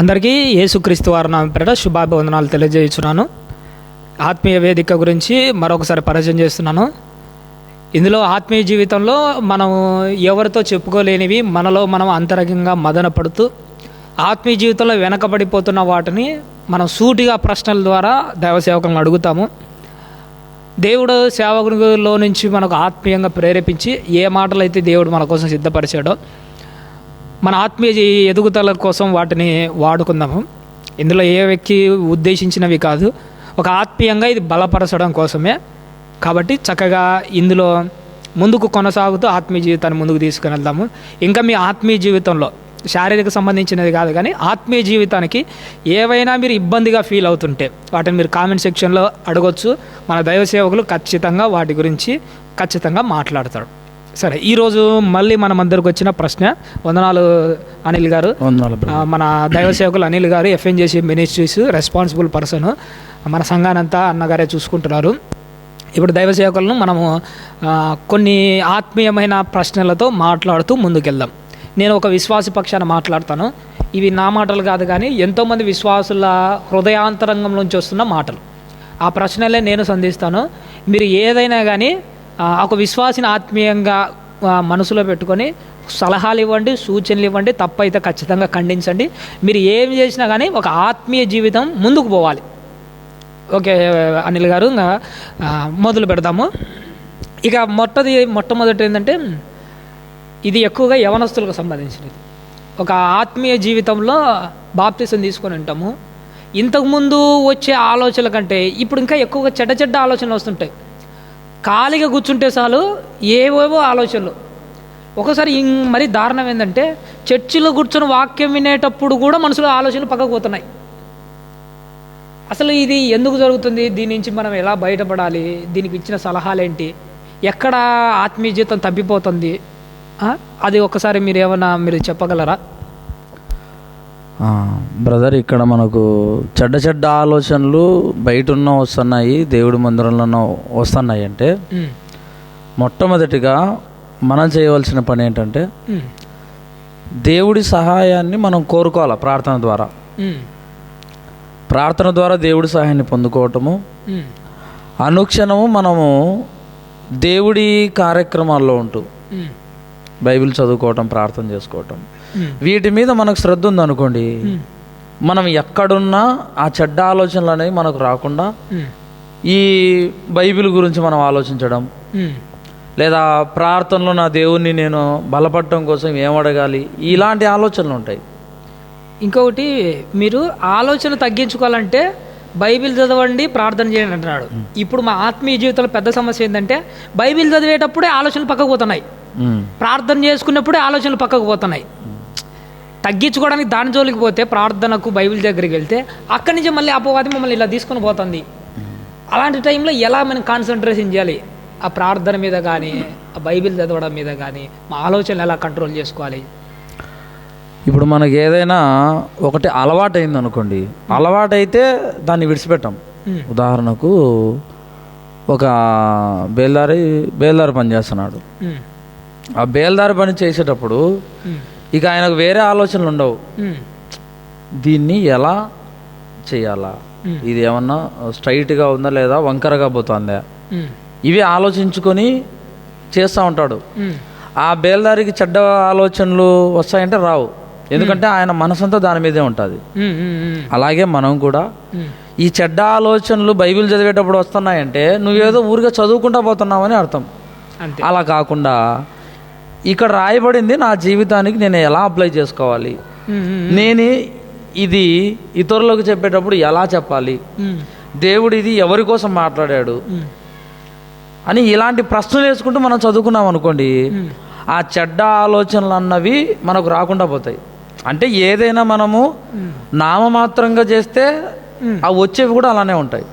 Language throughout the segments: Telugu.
అందరికీ యేసుక్రీస్తు వారి నామం పేరిట శుభాభివందనాలు తెలియజేస్తున్నాను. ఆత్మీయ వేదిక గురించి మరొకసారి పరిచయం చేస్తున్నాను. ఇందులో ఆత్మీయ జీవితంలో మనము ఎవరితో చెప్పుకోలేనివి మనలో మనం అంతరంగంగా మదన పడుతూ ఆత్మీయ జీవితంలో వెనకబడిపోతున్న వాటిని మనం సూటిగా ప్రశ్నల ద్వారా దైవ సేవకులను అడుగుతాము. దేవుడు సేవకునిలో నుంచి మనకు ఆత్మీయంగా ప్రేరేపించి ఏ మాటలు అయితే దేవుడు మన కోసం సిద్ధపరిచాడో మన ఆత్మీయ ఎదుగుదల కోసం వాటిని వాడుకుందాము. ఇందులో ఏ వ్యక్తి ఉద్దేశించినవి కాదు, ఒక ఆత్మీయంగా ఇది బలపరచడం కోసమే. కాబట్టి చక్కగా ఇందులో ముందుకు కొనసాగుతూ ఆత్మీయ జీవితాన్ని ముందుకు తీసుకుని వెళ్దాము. ఇంకా మీ ఆత్మీయ జీవితంలో శారీరక సంబంధించినది కాదు కానీ ఆత్మీయ జీవితానికి ఏవైనా మీరు ఇబ్బందిగా ఫీల్ అవుతుంటే వాటిని మీరు కామెంట్ సెక్షన్లో అడగొచ్చు. మన దైవ సేవకులు ఖచ్చితంగా వాటి గురించి మాట్లాడతారు. సరే, ఈరోజు మళ్ళీ మన అందరికి వచ్చిన ప్రశ్న. వందనాలు అనిల్ గారు. మన దైవ సేవకులు అనిల్ గారు ఎఫ్ఎన్జేసి మినిస్ట్రీస్ రెస్పాన్సిబుల్ పర్సన్, మన సంఘానంతా అన్నగారే చూసుకుంటున్నారు. ఇప్పుడు దైవ సేవకులను మనము కొన్ని ఆత్మీయమైన ప్రశ్నలతో మాట్లాడుతూ ముందుకెళ్దాం. నేను ఒక విశ్వాసి పక్షాన మాట్లాడతాను. ఇవి నా మాటలు కాదు కానీ ఎంతోమంది విశ్వాసుల హృదయాంతరంగం నుంచి వస్తున్న మాటలు. ఆ ప్రశ్నలే నేను సంధిస్తాను. మీరు ఏదైనా కానీ ఒక విశ్వాసిని ఆత్మీయంగా మనసులో పెట్టుకొని సలహాలు ఇవ్వండి, సూచనలు ఇవ్వండి. తప్పైతే ఖచ్చితంగా ఖండించండి. మీరు ఏం చేసినా కానీ ఒక ఆత్మీయ జీవితం ముందుకు పోవాలి. ఓకే అనిల్ గారు, ఇంకా మొదలు పెడదాము. ఇక మొట్టమొదటి ఏంటంటే ఇది ఎక్కువగా యవనస్తులకు సంబంధించినది. ఒక ఆత్మీయ జీవితంలో బాప్తిసం తీసుకొని ఉంటాము. ఇంతకుముందు వచ్చే ఆలోచనల కంటే ఇప్పుడు ఇంకా ఎక్కువగా చెడ్డ ఆలోచనలు వస్తుంటాయి. ఖాళీగా కూర్చుంటే చాలు ఏవేవో ఆలోచనలు. ఒకసారి మరీ దారుణం ఏంటంటే చర్చిలో కూర్చొని వాక్యం వినేటప్పుడు కూడా మనసులో ఆలోచనలు పక్కకు పోతున్నాయి. అసలు ఇది ఎందుకు జరుగుతుంది? దీని నుంచి మనం ఎలా బయటపడాలి? దీనికి ఇచ్చిన సలహాలు ఏంటి? ఎక్కడ ఆత్మీయ జీవితం తప్పిపోతుంది? అది ఒకసారి మీరు చెప్పగలరా? బ్రదర్, ఇక్కడ మనకు చెడ్డ ఆలోచనలు బయట వస్తున్నాయి, దేవుడి మందిరంలో వస్తున్నాయి అంటే మొట్టమొదటిగా మనం చేయవలసిన పని ఏంటంటే దేవుడి సహాయాన్ని మనం కోరుకోవాలి. ప్రార్థన ద్వారా దేవుడి సహాయాన్ని పొందుకోవటము, అనుక్షణము మనము దేవుడి కార్యక్రమాల్లో ఉంటూ బైబిల్ చదువుకోవటం, ప్రార్థన చేసుకోవటం, వీటి మీద మనకు శ్రద్ధ ఉందనుకోండి, మనం ఎక్కడున్నా ఆ చెడ్డ ఆలోచనలు అనేవి మనకు రాకుండా ఈ బైబిల్ గురించి మనం ఆలోచించడం, లేదా ప్రార్థనలో నా దేవుణ్ణి నేను బలపడటం కోసం ఏమడగాలి, ఇలాంటి ఆలోచనలు ఉంటాయి. ఇంకొకటి, మీరు ఆలోచన తగ్గించుకోవాలంటే బైబిల్ చదవండి, ప్రార్థన చేయండి అంటున్నాడు. ఇప్పుడు మా ఆత్మీయ జీవితంలో పెద్ద సమస్య ఏంటంటే బైబిల్ చదివేటప్పుడే ఆలోచనలు పక్కకు పోతున్నాయి, ప్రార్థన చేసుకున్నప్పుడే ఆలోచనలు పక్కకు పోతున్నాయి. తగ్గించుకోవడానికి దాని జోలికి పోతే, ప్రార్థనకు బైబిల్ దగ్గరికి వెళ్తే అక్కడి నుంచి మళ్ళీ అపవాది మమ్మల్ని ఇలా తీసుకొని పోతుంది. అలాంటి టైంలో ఎలా మనం కాన్సన్ట్రేషన్ చేయాలి? ఆ ప్రార్థన మీద కానీ, ఆ బైబిల్ చదవడం మీద కానీ మా ఆలోచనలు ఎలా కంట్రోల్ చేసుకోవాలి? ఇప్పుడు మనకి ఏదైనా ఒకటి అలవాటైంది అనుకోండి, అలవాటైతే దాన్ని విడిచిపెట్టాం. ఉదాహరణకు ఒక బేల్దారి పని చేస్తున్నాడు. ఆ బేల్దారి పని చేసేటప్పుడు ఇక ఆయనకు వేరే ఆలోచనలు ఉండవు. దీన్ని ఎలా చేయాలా, ఇది ఏమన్నా స్ట్రైట్గా ఉందా లేదా వంకరగా పోతుందా, ఇవి ఆలోచించుకొని చేస్తూ ఉంటాడు. ఆ బేల్దారికి చెడ్డ ఆలోచనలు వస్తాయంటే రావు, ఎందుకంటే ఆయన మనసంతా దాని మీదే ఉంటుంది. అలాగే మనం కూడా ఈ చెడ్డ ఆలోచనలు బైబిల్ చదివేటప్పుడు వస్తున్నాయంటే నువ్వేదో ఊరిగా చదువుకుంటా పోతున్నావని అర్థం. అలా కాకుండా ఇక్కడ రాయబడింది నా జీవితానికి నేను ఎలా అప్లై చేసుకోవాలి, నేను ఇది ఇతరులకు చెప్పేటప్పుడు ఎలా చెప్పాలి, దేవుడు ఇది ఎవరి కోసం మాట్లాడాడు అని ఇలాంటి ప్రశ్నలు వేసుకుంటూ మనం చదువుకున్నాం అనుకోండి, ఆ చెడ్డ ఆలోచనలు అన్నవి మనకు రాకుండా పోతాయి. అంటే ఏదైనా మనము నామమాత్రంగా చేస్తే అవి వచ్చేవి కూడా అలానే ఉంటాయి.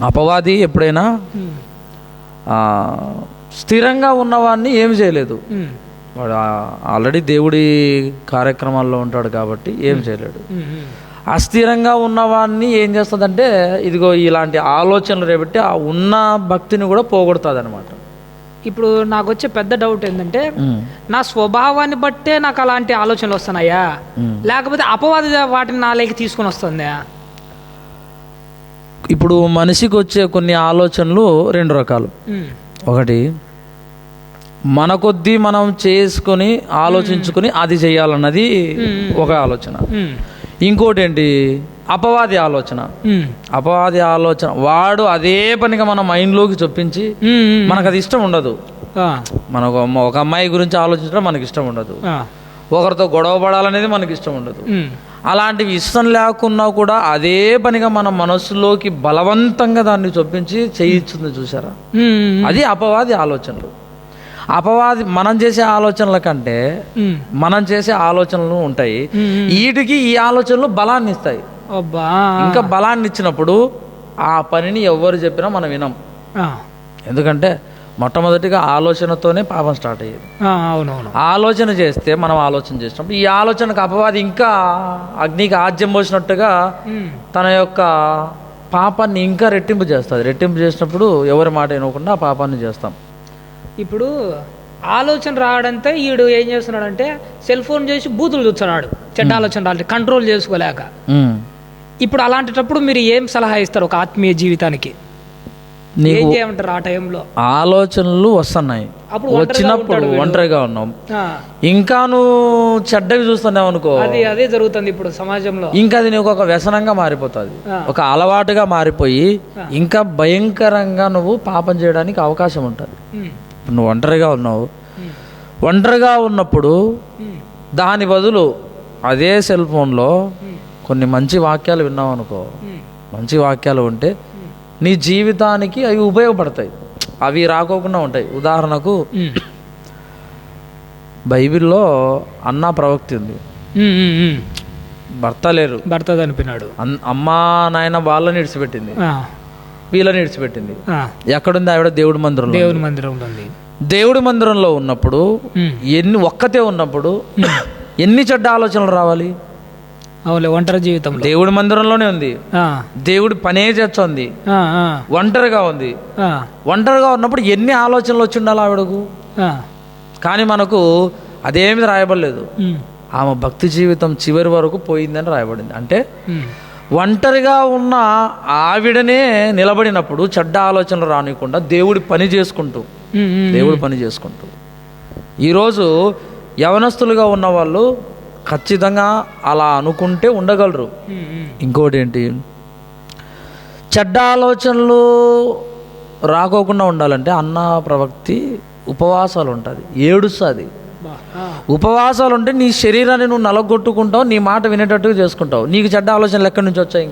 అపవాది ఎప్పుడైనా స్థిరంగా ఉన్నవాడిని ఏమి చేయలేదు. వాడు ఆల్రెడీ దేవుడి కార్యక్రమాల్లో ఉంటాడు కాబట్టి ఏం చేయలేడు. అస్థిరంగా ఉన్నవాడిని ఏం చేస్తుందంటే ఇదిగో ఇలాంటి ఆలోచనలు రేపట్టి ఆ ఉన్న భక్తిని కూడా పోగొడుతుంది అనమాట. ఇప్పుడు నాకు వచ్చే పెద్ద డౌట్ ఏంటంటే నా స్వభావాన్ని బట్టే నాకు అలాంటి ఆలోచనలు వస్తున్నాయా, లేకపోతే అపవాది వాటిని నాలోకి తీసుకొని వస్తుందా? ఇప్పుడు మనిషికి వచ్చే కొన్ని ఆలోచనలు రెండు రకాలు. ఒకటి మన కొద్దీ మనం చేసుకొని ఆలోచించుకొని అది చేయాలన్నది ఒక ఆలోచన. ఇంకోటి ఏంటి, అపవాది ఆలోచన. అపవాది ఆలోచన వాడు అదే పనిగా మన మైండ్లోకి చొప్పించి మనకు అది ఇష్టం ఉండదు. మనకు ఒక అమ్మాయి గురించి ఆలోచించడం మనకి ఇష్టం ఉండదు, ఒకరితో గొడవ పడాలనేది మనకి ఇష్టం ఉండదు. అలాంటివి ఇష్టం లేకున్నా కూడా అదే పనిగా మన మనస్సులోకి బలవంతంగా దాన్ని చొప్పించి చేయిస్తుంది చూసారా, అది అపవాది ఆలోచనలు. అపవాది మనం చేసే ఆలోచనల కంటే మనం చేసే ఆలోచనలు ఉంటాయి, వీటికి ఈ ఆలోచనలు బలాన్ని ఇస్తాయి. ఇంకా బలాన్ని ఇచ్చినప్పుడు ఆ పనిని ఎవరు చెప్పినా మనం వినం. ఎందుకంటే మొట్టమొదటిగా ఆలోచనతోనే పాపం స్టార్ట్ అయ్యేది. ఆలోచన చేస్తే మనం ఆలోచన చేసినప్పుడు ఈ ఆలోచనకు అపవాది ఇంకా అగ్నికి ఆజ్యం పోసినట్టుగా తన యొక్క పాపాన్ని ఇంకా రెట్టింపు చేస్తుంది. రెట్టింపు చేసినప్పుడు ఎవరి మాట వినకుండా ఆ పాపాన్ని చేస్తాం. ఇప్పుడు ఆలోచన రావడంతో ఈడు ఏం చేస్తున్నాడంటే సెల్ ఫోన్ చేసి బూతులు చూస్తున్నాడు, చెడ్డ ఆలోచన రాలి కంట్రోల్ చేసుకోలేక. ఇప్పుడు అలాంటప్పుడు మీరు ఏం సలహా ఇస్తారు ఒక ఆత్మీయ జీవితానికి? ఏం చేయమంటారు ఆ టైంలో? ఆలోచనలు వస్తున్నాయి, వచ్చినప్పుడు ఒంటరిగా ఉన్నాం, ఇంకా నువ్వు చెడ్డవి చూస్తున్నావు అనుకో, అదే జరుగుతుంది ఇప్పుడు సమాజంలో. ఇంకా అది నీకు ఒక వ్యసనంగా మారిపోతుంది, ఒక అలవాటుగా మారిపోయి ఇంకా భయంకరంగా నువ్వు పాపం చేయడానికి అవకాశం ఉంటుంది. నువ్వు ఒంటరిగా ఉన్నావు, ఒంటరిగా ఉన్నప్పుడు దాని బదులు అదే సెల్ ఫోన్లో కొన్ని మంచి వాక్యాలు విన్నావు అనుకో, మంచి వాక్యాలు ఉంటే నీ జీవితానికి అవి ఉపయోగపడతాయి, అవి రాకోకుండా ఉంటాయి. ఉదాహరణకు బైబిల్లో అన్నా ప్రవక్తి ఉంది, భర్త లేరు, భర్త చనిపోయినాడు, అమ్మా నాయన వాళ్ళని విడిచిపెట్టింది, వీళ్ళని విడిచిపెట్టింది. ఎక్కడుంది ఆవిడ? దేవుడి మందిరంలో. దేవుడి మందిరంలో ఉన్నప్పుడు ఒక్కతే ఉన్నప్పుడు ఎన్ని చెడ్డ ఆలోచనలు రావాలి? ఒంటరి జీవితం. దేవుడి మందిరంలోనే ఉంది, దేవుడి పనే చేస్తుంది, ఒంటరిగా ఉంది. ఒంటరిగా ఉన్నప్పుడు ఎన్ని ఆలోచనలు వచ్చి ఉండాలి ఆవిడకు? కానీ మనకు అదేమి రాయబడలేదు. ఆమె భక్తి జీవితం చివరి వరకు పోయిందని రాయబడింది. అంటే ఒంటరిగా ఉన్న ఆవిడనే నిలబడినప్పుడు చెడ్డ ఆలోచనలు రానికుండా దేవుడి పని చేసుకుంటూ ఈరోజు యవనస్తులుగా ఉన్న వాళ్ళు ఖచ్చితంగా అలా అనుకుంటే ఉండగలరు. ఇంకోటి ఏంటి, చెడ్డ ఆలోచనలు రాకోకుండా ఉండాలంటే అన్న ప్రవక్తి ఉపవాసాలు ఉంటుంది, ఏడుస్తుంది. ఉపవాసాలు ఉంటే నీ శరీరాన్ని నువ్వు నలగొట్టుకుంటావు, నీ మాట వినేటట్టుగా చేసుకుంటావు. నీకు చెడ్డ ఆలోచనలు ఎక్కడి నుంచి వచ్చాయి?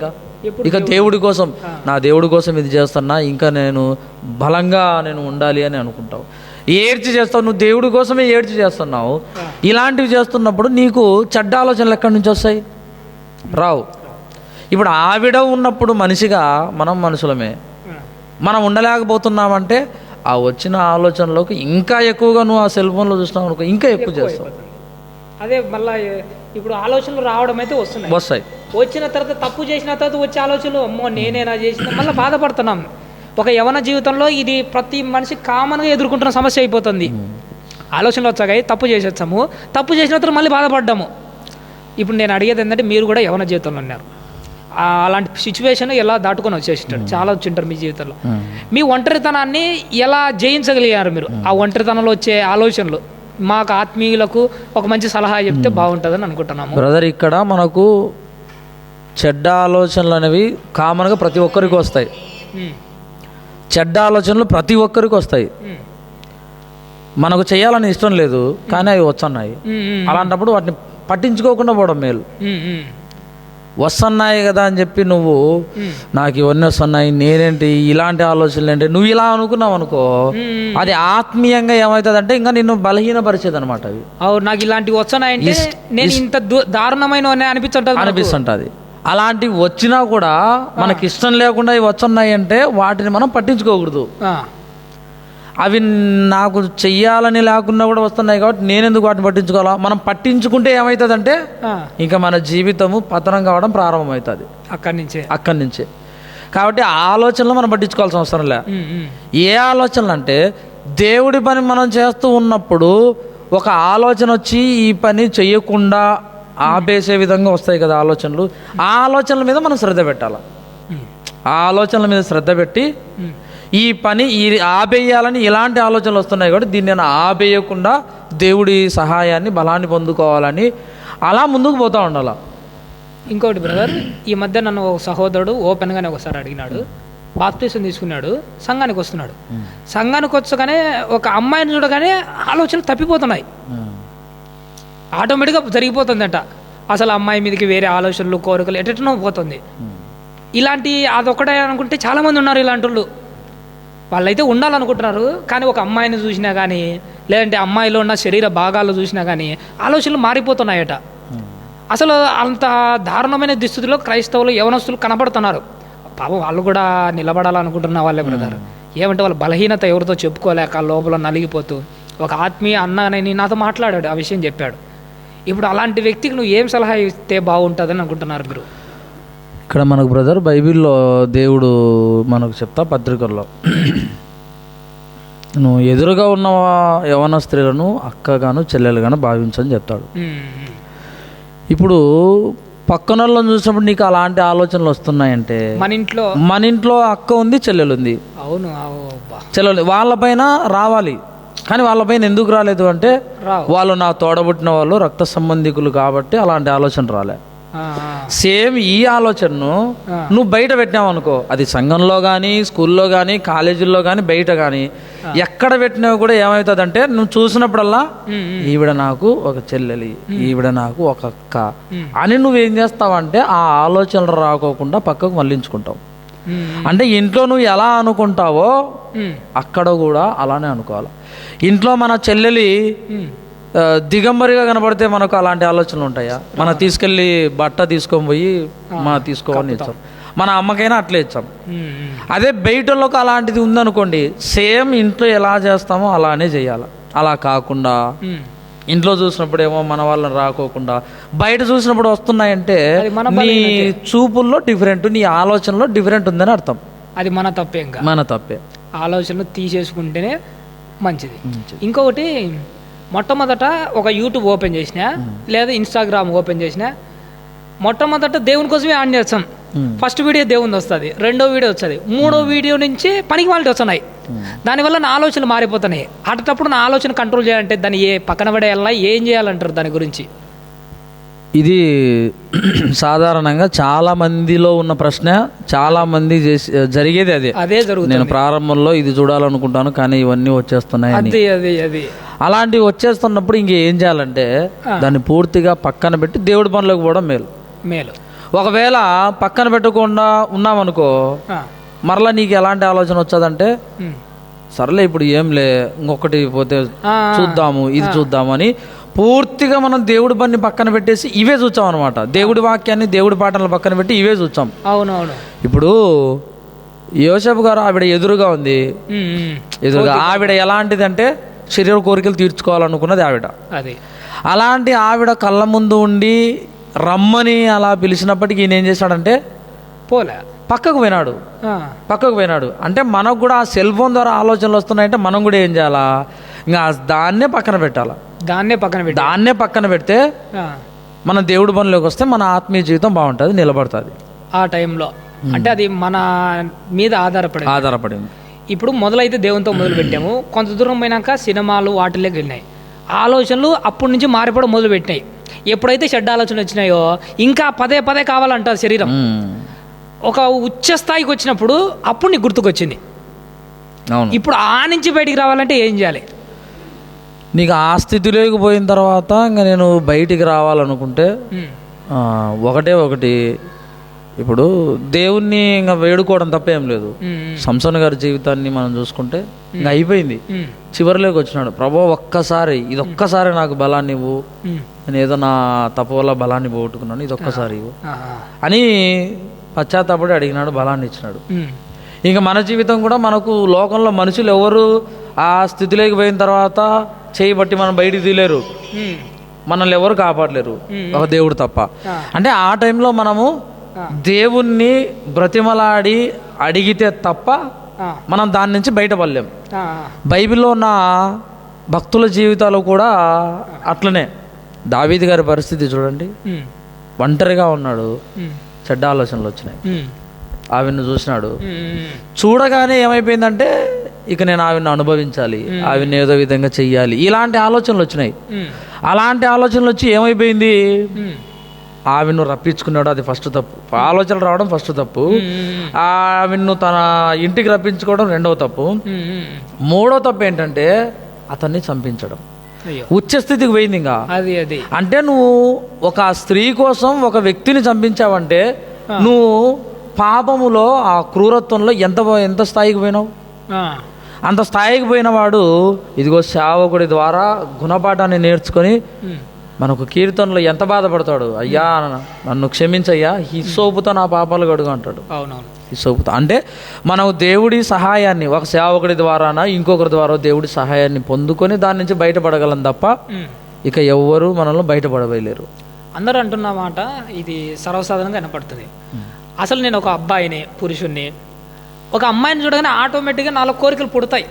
ఇక దేవుడి కోసం, నా దేవుడి కోసం ఇది చేస్తున్నా, ఇంకా నేను బలంగా ఉండాలి అని అనుకుంటావు. ఏడ్చి చేస్తావు, నువ్వు దేవుడి కోసమే ఏడ్చి చేస్తున్నావు. ఇలాంటివి చేస్తున్నప్పుడు నీకు చెడ్డ ఆలోచనలు ఎక్కడి నుంచి వస్తాయి? రావు. ఇప్పుడు ఆవిడ ఉన్నప్పుడు మనిషిగా మనం మనుషులమే, మనం ఉండలేకపోతున్నామంటే ఆ వచ్చిన ఆలోచనలోకి ఇంకా ఎక్కువగా నువ్వు ఆ సెల్ ఫోన్లో చూసినావు అనుకో, ఇంకా ఎక్కువ చేస్తావు. అదే మళ్ళీ ఇప్పుడు ఆలోచనలు రావడం అయితే వస్తాయి. వచ్చిన తర్వాత తప్పు చేసిన తర్వాత వచ్చే ఆలోచనలు, అమ్మో నేనేనా చేసిన, మళ్ళీ బాధపడుతున్నాం. ఒక యవన జీవితంలో ఇది ప్రతి మనిషి కామన్గా ఎదుర్కొంటున్న సమస్య అయిపోతుంది. ఆలోచనలు వచ్చాయి, తప్పు చేసేస్తాము, తప్పు చేసిన తర్వాత మళ్ళీ బాధపడ్డాము. ఇప్పుడు నేను అడిగేది ఏంటంటే, మీరు కూడా యవన జీవితంలో ఉన్నారు, అలాంటి సిచ్యువేషన్ ఎలా దాటుకొని వచ్చేసింటారు, చాలా వచ్చింటారు మీ జీవితంలో. మీ ఒంటరితనాన్ని ఎలా జయించగలిగారు మీరు? ఆ ఒంటరితనంలో వచ్చే ఆలోచనలు మాకు ఆత్మీయులకు ఒక మంచి సలహా చెప్తే బాగుంటుందని అనుకుంటున్నాము. బ్రదర్, ఇక్కడ మనకు చెడ్డ ఆలోచనలు అనేవి కామన్గా ప్రతి ఒక్కరికి వస్తాయి. చెడ్డ ఆలోచనలు ప్రతి ఒక్కరికి వస్తాయి. మనకు చేయాలని ఇష్టం లేదు, కానీ అవి వస్తున్నాయి. అలాంటప్పుడు వాటిని పట్టించుకోకుండా పోవడం మేలు. వస్తున్నాయి కదా అని చెప్పి నువ్వు నాకు ఇవన్నీ వస్తున్నాయి, నేనేంటి ఇలాంటి ఆలోచనలు ఏంటి, నువ్వు ఇలా అనుకున్నావు అనుకో, అది ఆత్మీయంగా ఏమవుతుంది అంటే ఇంకా నిన్ను బలహీనపరిచేది అనమాట. అవి నాకు ఇలాంటివి వస్తున్నాయంటే నేను ఇంత దారుణమైన అనిపిస్తుంటది. అలాంటివి వచ్చినా కూడా మనకి ఇష్టం లేకుండా ఇవి వస్తున్నాయి అంటే వాటిని మనం పట్టించుకోకూడదు. అవి నాకు చెయ్యాలని లేకున్నా కూడా వస్తున్నాయి కాబట్టి నేనెందుకు వాటిని పట్టించుకోవాలా? మనం పట్టించుకుంటే ఏమవుతుందంటే ఇంకా మన జీవితము పతనం కావడం ప్రారంభమవుతుంది అక్కడి నుంచే. కాబట్టి ఆ ఆలోచనలు మనం పట్టించుకోవాల్సిన అవసరం లే. ఏ ఆలోచనలు అంటే దేవుడి పని మనం చేస్తూ ఉన్నప్పుడు ఒక ఆలోచన వచ్చి ఈ పని చెయ్యకుండా ఆపేసే విధంగా వస్తాయి కదా ఆలోచనలు. ఆ ఆలోచనల మీద మనం శ్రద్ధ పెట్టాలి. ఆ ఆలోచనల మీద శ్రద్ధ పెట్టి ఈ పని ఆపేయాలని ఇలాంటి ఆలోచనలు వస్తున్నాయి కాబట్టి దీన్ని నేను ఆపేయకుండా దేవుడి సహాయాన్ని బలాన్ని పొందుకోవాలని అలా ముందుకు పోతూ ఉండాలి. ఇంకోటి బ్రదర్, ఈ మధ్య నన్ను ఒక సహోదరుడు ఓపెన్గానే ఒకసారి అడిగినాడు. బాప్తీసం తీసుకున్నాడు, సంఘానికి వస్తున్నాడు. సంఘానికి వచ్చగానే ఒక అమ్మాయిని చూడగానే ఆలోచనలు తప్పిపోతున్నాయి. ఆటోమేటిక్గా జరిగిపోతుందట. అసలు అమ్మాయి మీదకి వేరే ఆలోచనలు కోరికలు ఎటనో పోతుంది. ఇలాంటి అదొక్కటే అనుకుంటే చాలామంది ఉన్నారు ఇలాంటి వాళ్ళు. వాళ్ళైతే ఉండాలనుకుంటున్నారు, కానీ ఒక అమ్మాయిని చూసినా కానీ లేదంటే అమ్మాయిలో ఉన్న శరీర భాగాలు చూసినా కానీ ఆలోచనలు మారిపోతున్నాయట. అసలు అంత దారుణమైన దుస్థితిలో క్రైస్తవులు యవనస్తులు కనబడుతున్నారు. పాపం వాళ్ళు కూడా నిలబడాలనుకుంటున్న వాళ్ళే బ్రదర్. ఏమంటే వాళ్ళ బలహీనత ఎవరితో చెప్పుకోలేక లోపల నలిగిపోతూ ఒక ఆత్మీయ అన్న అని నాతో మాట్లాడాడు, ఆ విషయం చెప్పాడు. ఇప్పుడు అలాంటి వ్యక్తికి నువ్వు ఏం సలహా ఇస్తే బాగుంటుందని అనుకుంటున్నారు మీరు? ఇక్కడ మనకు బ్రదర్ బైబిల్లో దేవుడు మనకు చెప్తా పత్రికల్లో, నువ్వు ఎదురుగా ఉన్న యవన స్త్రీలను అక్కగాను చెల్లెలుగాను భావించని చెప్తాడు. ఇప్పుడు పక్కన వాళ్ళని చూసినప్పుడు నీకు అలాంటి ఆలోచనలు వస్తున్నాయంటే మన ఇంట్లో అక్క ఉంది, చెల్లెలు ఉంది. అవును, చెల్లెలు వాళ్ళపైన రావాలి. కానీ వాళ్ళపైన ఎందుకు రాలేదు అంటే వాళ్ళు నా తోడబుట్టిన వాళ్ళు, రక్త సంబంధికులు కాబట్టి అలాంటి ఆలోచన రాలే. సేమ్ ఈ ఆలోచనను నువ్వు బయట పెట్టినావు అనుకో, అది సంఘంలో కానీ, స్కూల్లో కానీ, కాలేజీల్లో కానీ, బయట కానీ ఎక్కడ పెట్టినావు కూడా ఏమవుతుందంటే నువ్వు చూసినప్పుడల్లా ఈవిడ నాకు ఒక చెల్లెలి, ఈవిడ నాకు ఒక అక్క అని నువ్వేం చేస్తావంటే ఆ ఆలోచనలు రాకోకుండా పక్కకు మళ్ళించుకుంటావు. అంటే ఇంట్లో నువ్వు ఎలా అనుకుంటావో అక్కడ కూడా అలానే అనుకోవాలి. ఇంట్లో మన చెల్లెలి దిగంబరిగా కనబడితే మనకు అలాంటి ఆలోచనలు ఉంటాయా? మనం తీసుకెళ్ళి బట్ట తీసుకొని పోయి తీసుకోవాలని ఇచ్చాం, మన అమ్మకైనా అట్లే ఇచ్చాం. అదే బయటలోకి అలాంటిది ఉందనుకోండి, సేమ్ ఇంట్లో ఎలా చేస్తామో అలానే చేయాలి. అలా కాకుండా ఇంట్లో చూసినప్పుడు ఏమో మన వాళ్ళని రాకోకుండా బయట చూసినప్పుడు వస్తున్నాయంటే నీ చూపుల్లో డిఫరెంట్, నీ ఆలోచనలో డిఫరెంట్ ఉందని అర్థం. అది మన తప్పే, మన తప్పే. ఆలోచనలు తీసేసుకుంటేనే మంచిది. ఇంకొకటి, మొట్టమొదట ఒక యూట్యూబ్ ఓపెన్ చేసినా లేదా ఇన్స్టాగ్రామ్ ఓపెన్ చేసినా మొట్టమొదట దేవుని కోసమే ఆన్ చేస్తాం. ఫస్ట్ వీడియో దేవుని వస్తుంది, రెండో వీడియో వస్తుంది, మూడో వీడియో నుంచి పనికి వాళ్ళకి వస్తున్నాయి. దానివల్ల నా ఆలోచనలు మారిపోతున్నాయి. అటప్పుడు నా ఆలోచన కంట్రోల్ చేయాలంటే దాన్ని పక్కన పడేయాలా, ఏం చేయాలంటారు దాని గురించి? ఇది సాధారణంగా చాలా మందిలో ఉన్న ప్రశ్న, చాలా మంది జరిగేది అదే జరుగుతుంది. నేను ప్రారంభంలో ఇది చూడాలనుకుంటాను కానీ ఇవన్నీ వచ్చేస్తున్నాయి. అలాంటివి వచ్చేస్తున్నప్పుడు ఇంకేం చేయాలంటే దాన్ని పూర్తిగా పక్కన పెట్టి దేవుడి పనులకు పోవడం మేలు. ఒకవేళ పక్కన పెట్టకుండా ఉన్నామనుకో, మరలా నీకు ఎలాంటి ఆలోచన వచ్చేదంటే సర్లే ఇప్పుడు ఏంలే ఇంకొకటి పోతే చూద్దాము, ఇది చూద్దాము అని పూర్తిగా మనం దేవుడి పని పక్కన పెట్టేసి ఇవే చూచాం అనమాట. దేవుడి వాక్యాన్ని, దేవుడి పాటలు పక్కన పెట్టి ఇవే చూచాం. అవునవును. ఇప్పుడు యోసేపు గారు ఆవిడ ఎదురుగా ఉంది, ఆవిడ ఎలాంటిది అంటే శరీర కోరికలు తీర్చుకోవాలనుకున్నది ఆవిడ. అలాంటి ఆవిడ కళ్ళ ముందు ఉండి రమ్మని అలా పిలిచినప్పటికీ ఈయన ఏం చేశాడంటే పక్కకు పోయినాడు. అంటే మనకు కూడా ఆ సెల్ ఫోన్ ద్వారా ఆలోచనలు వస్తున్నాయంటే మనం కూడా ఏం చేయాలా, ఇంకా దాన్నే పక్కన పెట్టాలా. దాన్నే పక్కన పెడితే మన దేవుడి పనిలోకి వస్తే మన ఆత్మీయ జీవితం బాగుంటుంది, నిలబడుతుంది ఆ టైంలో. అంటే అది మన మీద ఆధారపడింది. ఇప్పుడు మొదలైతే దేవునితో మొదలు పెట్టాము, కొంత దూరం పోయినాక సినిమాలు వాటిలోకి వెళ్ళినాయి. ఆలోచనలు అప్పటి నుంచి మారిపోవడం మొదలు పెట్టినాయి. ఎప్పుడైతే చెడ్డ ఆలోచనలు వచ్చినాయో ఇంకా పదే పదే కావాలంటారు శరీరం. ఒక ఉచ్చ స్థాయికి వచ్చినప్పుడు అప్పుడు నీకు గుర్తుకొచ్చింది. ఇప్పుడు ఆ నుంచి బయటికి రావాలంటే ఏం చేయాలి? నీకు ఆ స్థితిలోకి పోయిన తర్వాత ఇంకా నేను బయటికి రావాలనుకుంటే ఒకటి ఇప్పుడు దేవుణ్ణి ఇంకా వేడుకోవడం తప్పేం లేదు. సంసోను గారి జీవితాన్ని మనం చూసుకుంటే ఇంకా అయిపోయింది, చివరిలోకి వచ్చినాడు. ప్రభు ఇదొక్కసారి నాకు బలాన్ని ఇవ్వు, నేను ఏదో నా తప్పు వల్ల బలాన్ని పోగొట్టుకున్నాను, ఇదొక్కసారి ఇవ్వు అని పశ్చాత్తాపడి అడిగినాడు, బలాన్ని ఇచ్చినాడు. ఇంకా మన జీవితం కూడా మనకు లోకంలో మనుషులు ఎవరు ఆ స్థితిలోకి పోయిన తర్వాత చేయబట్టి మనం బయటికి తీయలేరు, మనల్ని ఎవరు కాపాడలేరు, ఒక దేవుడు తప్ప. అంటే ఆ టైంలో మనము దేవుణ్ణి బ్రతిమలాడి అడిగితే తప్ప ఆ, మనం దాని నుంచి బయటపడలేం. ఆ, బైబిల్లో ఉన్న భక్తుల జీవితాలు కూడా అట్లనే. దావీదు గారి పరిస్థితి చూడండి, ఉమ్, ఒంటరిగా ఉన్నాడు, ఉమ్, చెడ్డ ఆలోచనలు వచ్చినాయి, ఉమ్, ఆవిడ్ని చూసినాడు. ఉమ్, చూడగానే ఏమైపోయిందంటే ఇక నేను ఆవిడ్ని అనుభవించాలి, ఆవిడ్ని ఏదో విధంగా చెయ్యాలి, ఇలాంటి ఆలోచనలు వచ్చినాయి. ఉమ్, అలాంటి ఆలోచనలు వచ్చి ఏమైపోయింది, ఉమ్, ఆవిడ్ను రప్పించుకున్నాడు. అది ఫస్ట్ తప్పు. ఆలోచనలు రావడం ఫస్ట్ తప్పు. ఉమ్, ఆవిడ్ను తన ఇంటికి రప్పించుకోవడం రెండవ తప్పు. ఉమ్, ఉమ్. మూడో తప్పు ఏంటంటే అతన్ని చంపించడం. అయ్యో, ఉచ్చ స్థితికి పోయింది. ఇంకా అది అంటే నువ్వు ఒక స్త్రీ కోసం ఒక వ్యక్తిని చంపించావంటే నువ్వు పాపములో ఆ క్రూరత్వంలో ఎంత స్థాయికి పోయినావు. ఆ, అంత స్థాయికి పోయిన వాడు ఇదిగో సేవకుడి ద్వారా గుణపాఠాన్ని నేర్చుకొని ఉమ్, మనకు కీర్తనలో ఎంత బాధపడతాడు, అయ్యా నన్ను క్షమించయ్యా, హిస్సోపుతో నా పాపాలు కడుగు అంటాడు. అవునవును. హిస్సోపుతో అంటే మనం దేవుడి సహాయాన్ని ఒక సేవకుడి ద్వారానా ఇంకొకరి ద్వారా దేవుడి సహాయాన్ని పొందుకొని దాని నుంచి బయటపడగలం తప్ప ఉమ్. ఇక ఎవ్వరూ మనల్ని బయటపడవేయలేరు. అందరూ అంటున్న మాట ఇది సర్వసాధారణంగా కనపడుతుంది. అసలు నేను ఒక అబ్బాయిని, పురుషుణ్ణి, ఒక అమ్మాయిని చూడగానే ఆటోమేటిక్గా నాలో కోరికలు పుడతాయి.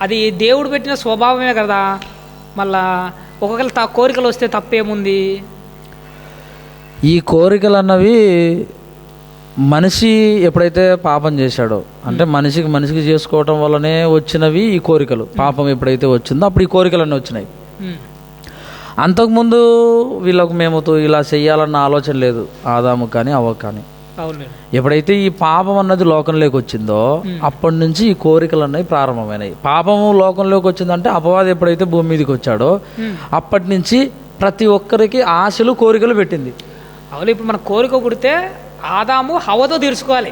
అది దేవుడు పెట్టిన స్వభావమే కదా. మళ్ళా ఒక్కొక్కరు కోరికలు వస్తే తప్పేముంది? ఈ కోరికలు అన్నవి మనిషి ఎప్పుడైతే పాపం చేశాడో, అంటే మనిషికి చేసుకోవటం వల్లనే వచ్చినవి ఈ కోరికలు. పాపం ఎప్పుడైతే వచ్చిందో అప్పుడు ఈ కోరికలన్నీ వచ్చినాయి. ఉమ్, అంతకుముందు వీళ్ళకు మేముతో ఇలా చెయ్యాలన్న ఆలోచన లేదు, ఆదాము కానీ అవ్వ కానీ. అవును. ఎప్పుడైతే ఈ పాపం అన్నది లోకంలోకి వచ్చిందో అప్పటి నుంచి ఈ కోరికలు అన్నవి ప్రారంభమైనాయి. పాపము లోకంలోకి వచ్చిందంటే అపవాది ఎప్పుడైతే భూమి మీదకి వచ్చాడో అప్పటి నుంచి ప్రతి ఒక్కరికి ఆశలు కోరికలు పెట్టింది. అవును. ఇప్పుడు మన కోరిక పుడితే ఆదాము హవ్వతో తీర్చుకోవాలి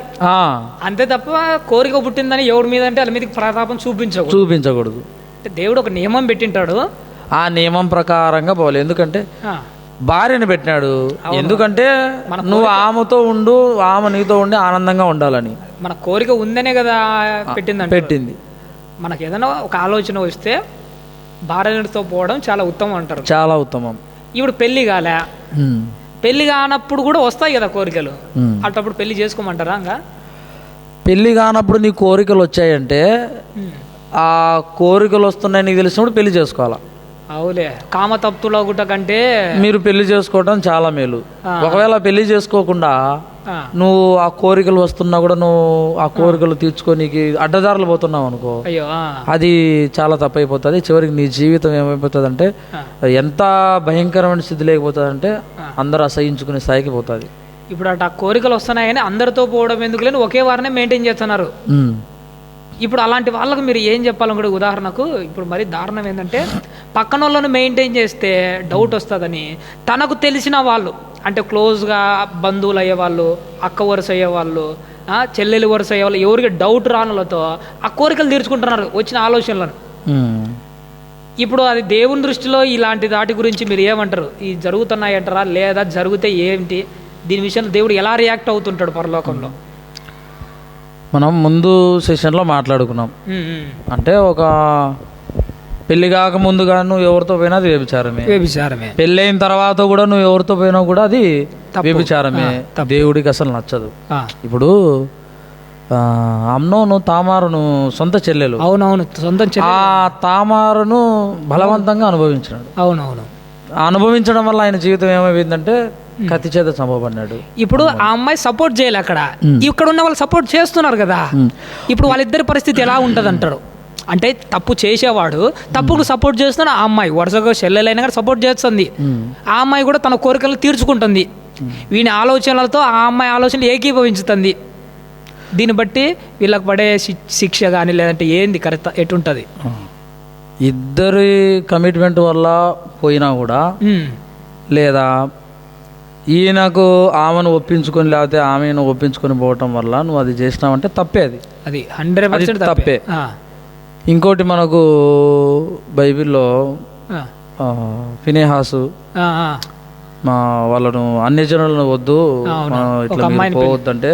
అంతే తప్ప కోరిక పుట్టిందని ఎవడి మీద అంటే వాళ్ళ మీదకి ప్రతాపం చూపించకూడదు. అంటే దేవుడు ఒక నియమం పెట్టింటాడు, ఆ నియమం ప్రకారంగా పోవాలి. ఎందుకంటే భార్యను పెట్టినాడు, ఎందుకంటే నువ్వు ఆమెతో ఉండు, ఆమె నీతో ఉండి ఆనందంగా ఉండాలని. మన కోరిక ఉందనే కదా పెట్టింది. మనకు ఏదైనా ఒక ఆలోచన వస్తే భార్యతో పోవడం చాలా ఉత్తమం అంటారు. చాలా ఉత్తమం. ఇప్పుడు పెళ్లి కాలే, పెళ్లి కానప్పుడు కూడా వస్తాయి కదా కోరికలు, అటప్పుడు పెళ్లి చేసుకోమంటారా? ఇంకా పెళ్లి కానప్పుడు నీ కోరికలు వచ్చాయంటే ఆ కోరికలు వస్తున్నాయి నీకు తెలిసినప్పుడు పెళ్లి చేసుకోవాలా. అవులే, కామతప్తుల గుట్ట కంటే మీరు పెళ్లి చేసుకోవడం చాలా మేలు. ఒకవేళ పెళ్లి చేసుకోకుండా నువ్వు ఆ కోరికలు వస్తున్నా కూడా నువ్వు ఆ కోరికలు తీర్చుకోనికి అడ్డదారులు పోతున్నావు అనుకో, అయ్యో అది చాలా తప్పైపోతుంది. చివరికి నీ జీవితం ఏమైపోతుంది అంటే ఎంత భయంకరమైన స్థితి లేకపోతుంది అంటే అందరూ అసహించుకునే స్థాయికి పోతుంది. ఇప్పుడు అటు ఆ కోరికలు వస్తున్నాయని అందరితో పోవడం ఎందుకు లేని ఒకే వారినే మెయింటైన్ చేస్తున్నారు. ఇప్పుడు అలాంటి వాళ్ళకు మీరు ఏం చెప్పాలనుకుంటే, ఉదాహరణకు ఇప్పుడు మరీ దారుణం ఏంటంటే పక్కన వాళ్ళను మెయింటైన్ చేస్తే డౌట్ వస్తుందని తనకు తెలిసిన వాళ్ళు, అంటే క్లోజ్గా బంధువులు అయ్యేవాళ్ళు, అక్క వరుస అయ్యేవాళ్ళు, చెల్లెలు వరుస అయ్యేవాళ్ళు, ఎవరికి డౌట్ రానులతో ఆ కోరికలు తీర్చుకుంటున్నారు వచ్చిన ఆలోచనలను. ఇప్పుడు అది దేవుని దృష్టిలో ఇలాంటి దాటి గురించి మీరు ఏమంటారు? ఈ జరుగుతున్నాయంటారా, లేదా జరిగితే ఏంటి? దీని విషయంలో దేవుడు ఎలా రియాక్ట్ అవుతుంటాడు పరలోకంలో? మనం ముందు సెషన్లో మాట్లాడుకున్నాం. అంటే ఒక పెళ్లి కాక ముందుగా నువ్వు ఎవరితో పోయినా అది వ్యభిచారమే. పెళ్ళైన తర్వాత కూడా నువ్వు ఎవరితో పోయినా కూడా అది వ్యభిచారమే. దేవుడికి అసలు నచ్చదు. ఇప్పుడు అమ్నోను తామారును సొంత చెల్లెలు. అవునవును, సొంత చెల్లెలు. ఆ తామారును బలవంతంగా అనుభవించినాడు. అవునవును. అనుభవించడం వల్ల ఆయన జీవితం ఏమైందంటే కత్తి చేత చంపబడినాడు. ఇప్పుడు ఆ అమ్మాయి సపోర్ట్ చేయాలి, అక్కడ ఇక్కడ ఉన్న వాళ్ళు సపోర్ట్ చేస్తున్నారు కదా. ఇప్పుడు వాళ్ళిద్దరి పరిస్థితి ఎలా ఉంటది అంటారు? అంటే తప్పు చేసేవాడు తప్పుకు సపోర్ట్ చేస్తున్నాడు, ఆ అమ్మాయి వరుసగా చెల్లెలైనా కూడా సపోర్ట్ చేస్తుంది. ఆ అమ్మాయి కూడా తన కోరికలు తీర్చుకుంటుంది. వీని ఆలోచనలతో ఆ అమ్మాయి ఆలోచనలు ఏకీభవించుతుంది. దీన్ని బట్టి వీళ్ళకి పడే శిక్ష కానీ లేదంటే ఏంది కరెక్ట్ ఎటుంటది? ఇద్దరి కమిట్మెంట్ వల్ల పోయినా కూడా, లేదా ఈయనకు ఆమెను ఒప్పించుకొని లేకపోతే ఆమెను ఒప్పించుకొని పోవటం వల్ల నువ్వు అది చేసినావంటే తప్పే. అది 100% తప్పే. ఇంకోటి మనకు బైబిల్లో ఫినెహాసు వాళ్ళను అన్ని జనులను వద్దు ఇట్లా పోవద్దు అంటే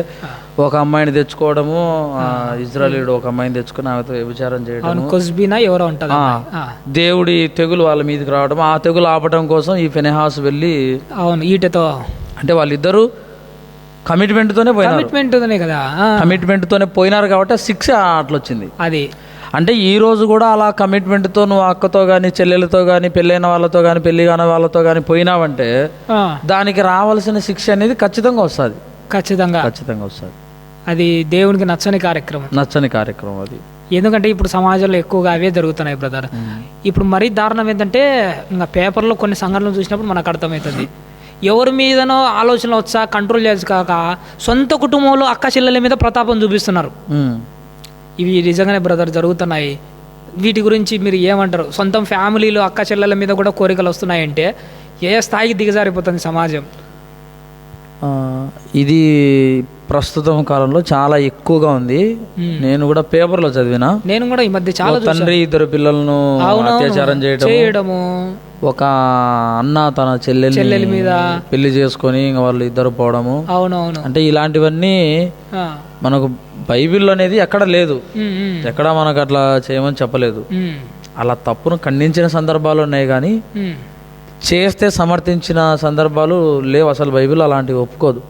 ఒక అమ్మాయిని తెచ్చుకోవడము, ఇజ్రాయేలీయుడు ఒక అమ్మాయిని తెచ్చుకుని ఆమెతో వ్యభిచారం చేయడం, దేవుడి తెగులు వాళ్ళ మీదకి రావడం, ఆ తెగులు ఆపడం కోసం ఈ ఫినెహాసు వెళ్ళి ఈటతో, అంటే వాళ్ళిద్దరూ కమిట్మెంట్తోనే పోయినారు. కమిట్మెంట్తోనే కదా, కమిట్మెంట్తోనే పోయినారు కాబట్టి శిక్ష అట్లా వచ్చింది. అది అంటే ఈ రోజు కూడా అలా కమిట్మెంట్తో నువ్వు అక్కతో కానీ చెల్లెలతో కానీ పెళ్ళైన వాళ్ళతో కానీ పెళ్లి కాని వాళ్ళతో కానీ పోయినావంటే దానికి రావాల్సిన శిక్ష అనేది ఖచ్చితంగా వస్తుంది. ఖచ్చితంగా వస్తుంది. అది దేవునికి నచ్చని కార్యక్రమం అది. ఎందుకంటే ఇప్పుడు సమాజంలో ఎక్కువగా అవే జరుగుతున్నాయి బ్రదర్. ఇప్పుడు మరీ దారుణం ఏంటంటే ఇంకా పేపర్లో కొన్ని సంఘటనలు చూసినప్పుడు మనకు అర్థమవుతుంది. ఎవరి మీదనో ఆలోచనలు వచ్చా కంట్రోల్ చేసి కాక సొంత కుటుంబంలో అక్క చెల్లెల మీద ప్రతాపం చూపిస్తున్నారు. ఇవి నిజంగానే బ్రదర్ జరుగుతున్నాయి. వీటి గురించి మీరు ఏమంటారు? సొంతం ఫ్యామిలీలో అక్క చెల్లెల మీద కూడా కోరికలు వస్తున్నాయంటే ఏ స్థాయికి దిగజారిపోతుంది సమాజం? ఇది ప్రస్తుతం కాలంలో చాలా ఎక్కువగా ఉంది. నేను కూడా పేపర్లో చదివినా. నేను కూడా ఈ మధ్య చాలా తండ్రి ఇద్దరు పిల్లలను అత్యాచారం చేయడము, ఒక అన్న తన చెల్లెలి మీద పెళ్లి చేసుకొని వాళ్ళు ఇద్దరు పోవడము. అవునవును. అంటే ఇలాంటివన్నీ మనకు బైబిల్ అనేది ఎక్కడ లేదు, ఎక్కడ మనకు అట్లా చేయమని చెప్పలేదు. అలా తప్పును ఖండించిన సందర్భాలు ఉన్నాయి కానీ చేస్తే సమర్థించిన సందర్భాలు లేవు. అసలు బైబిల్ అలాంటివి ఒప్పుకోదు.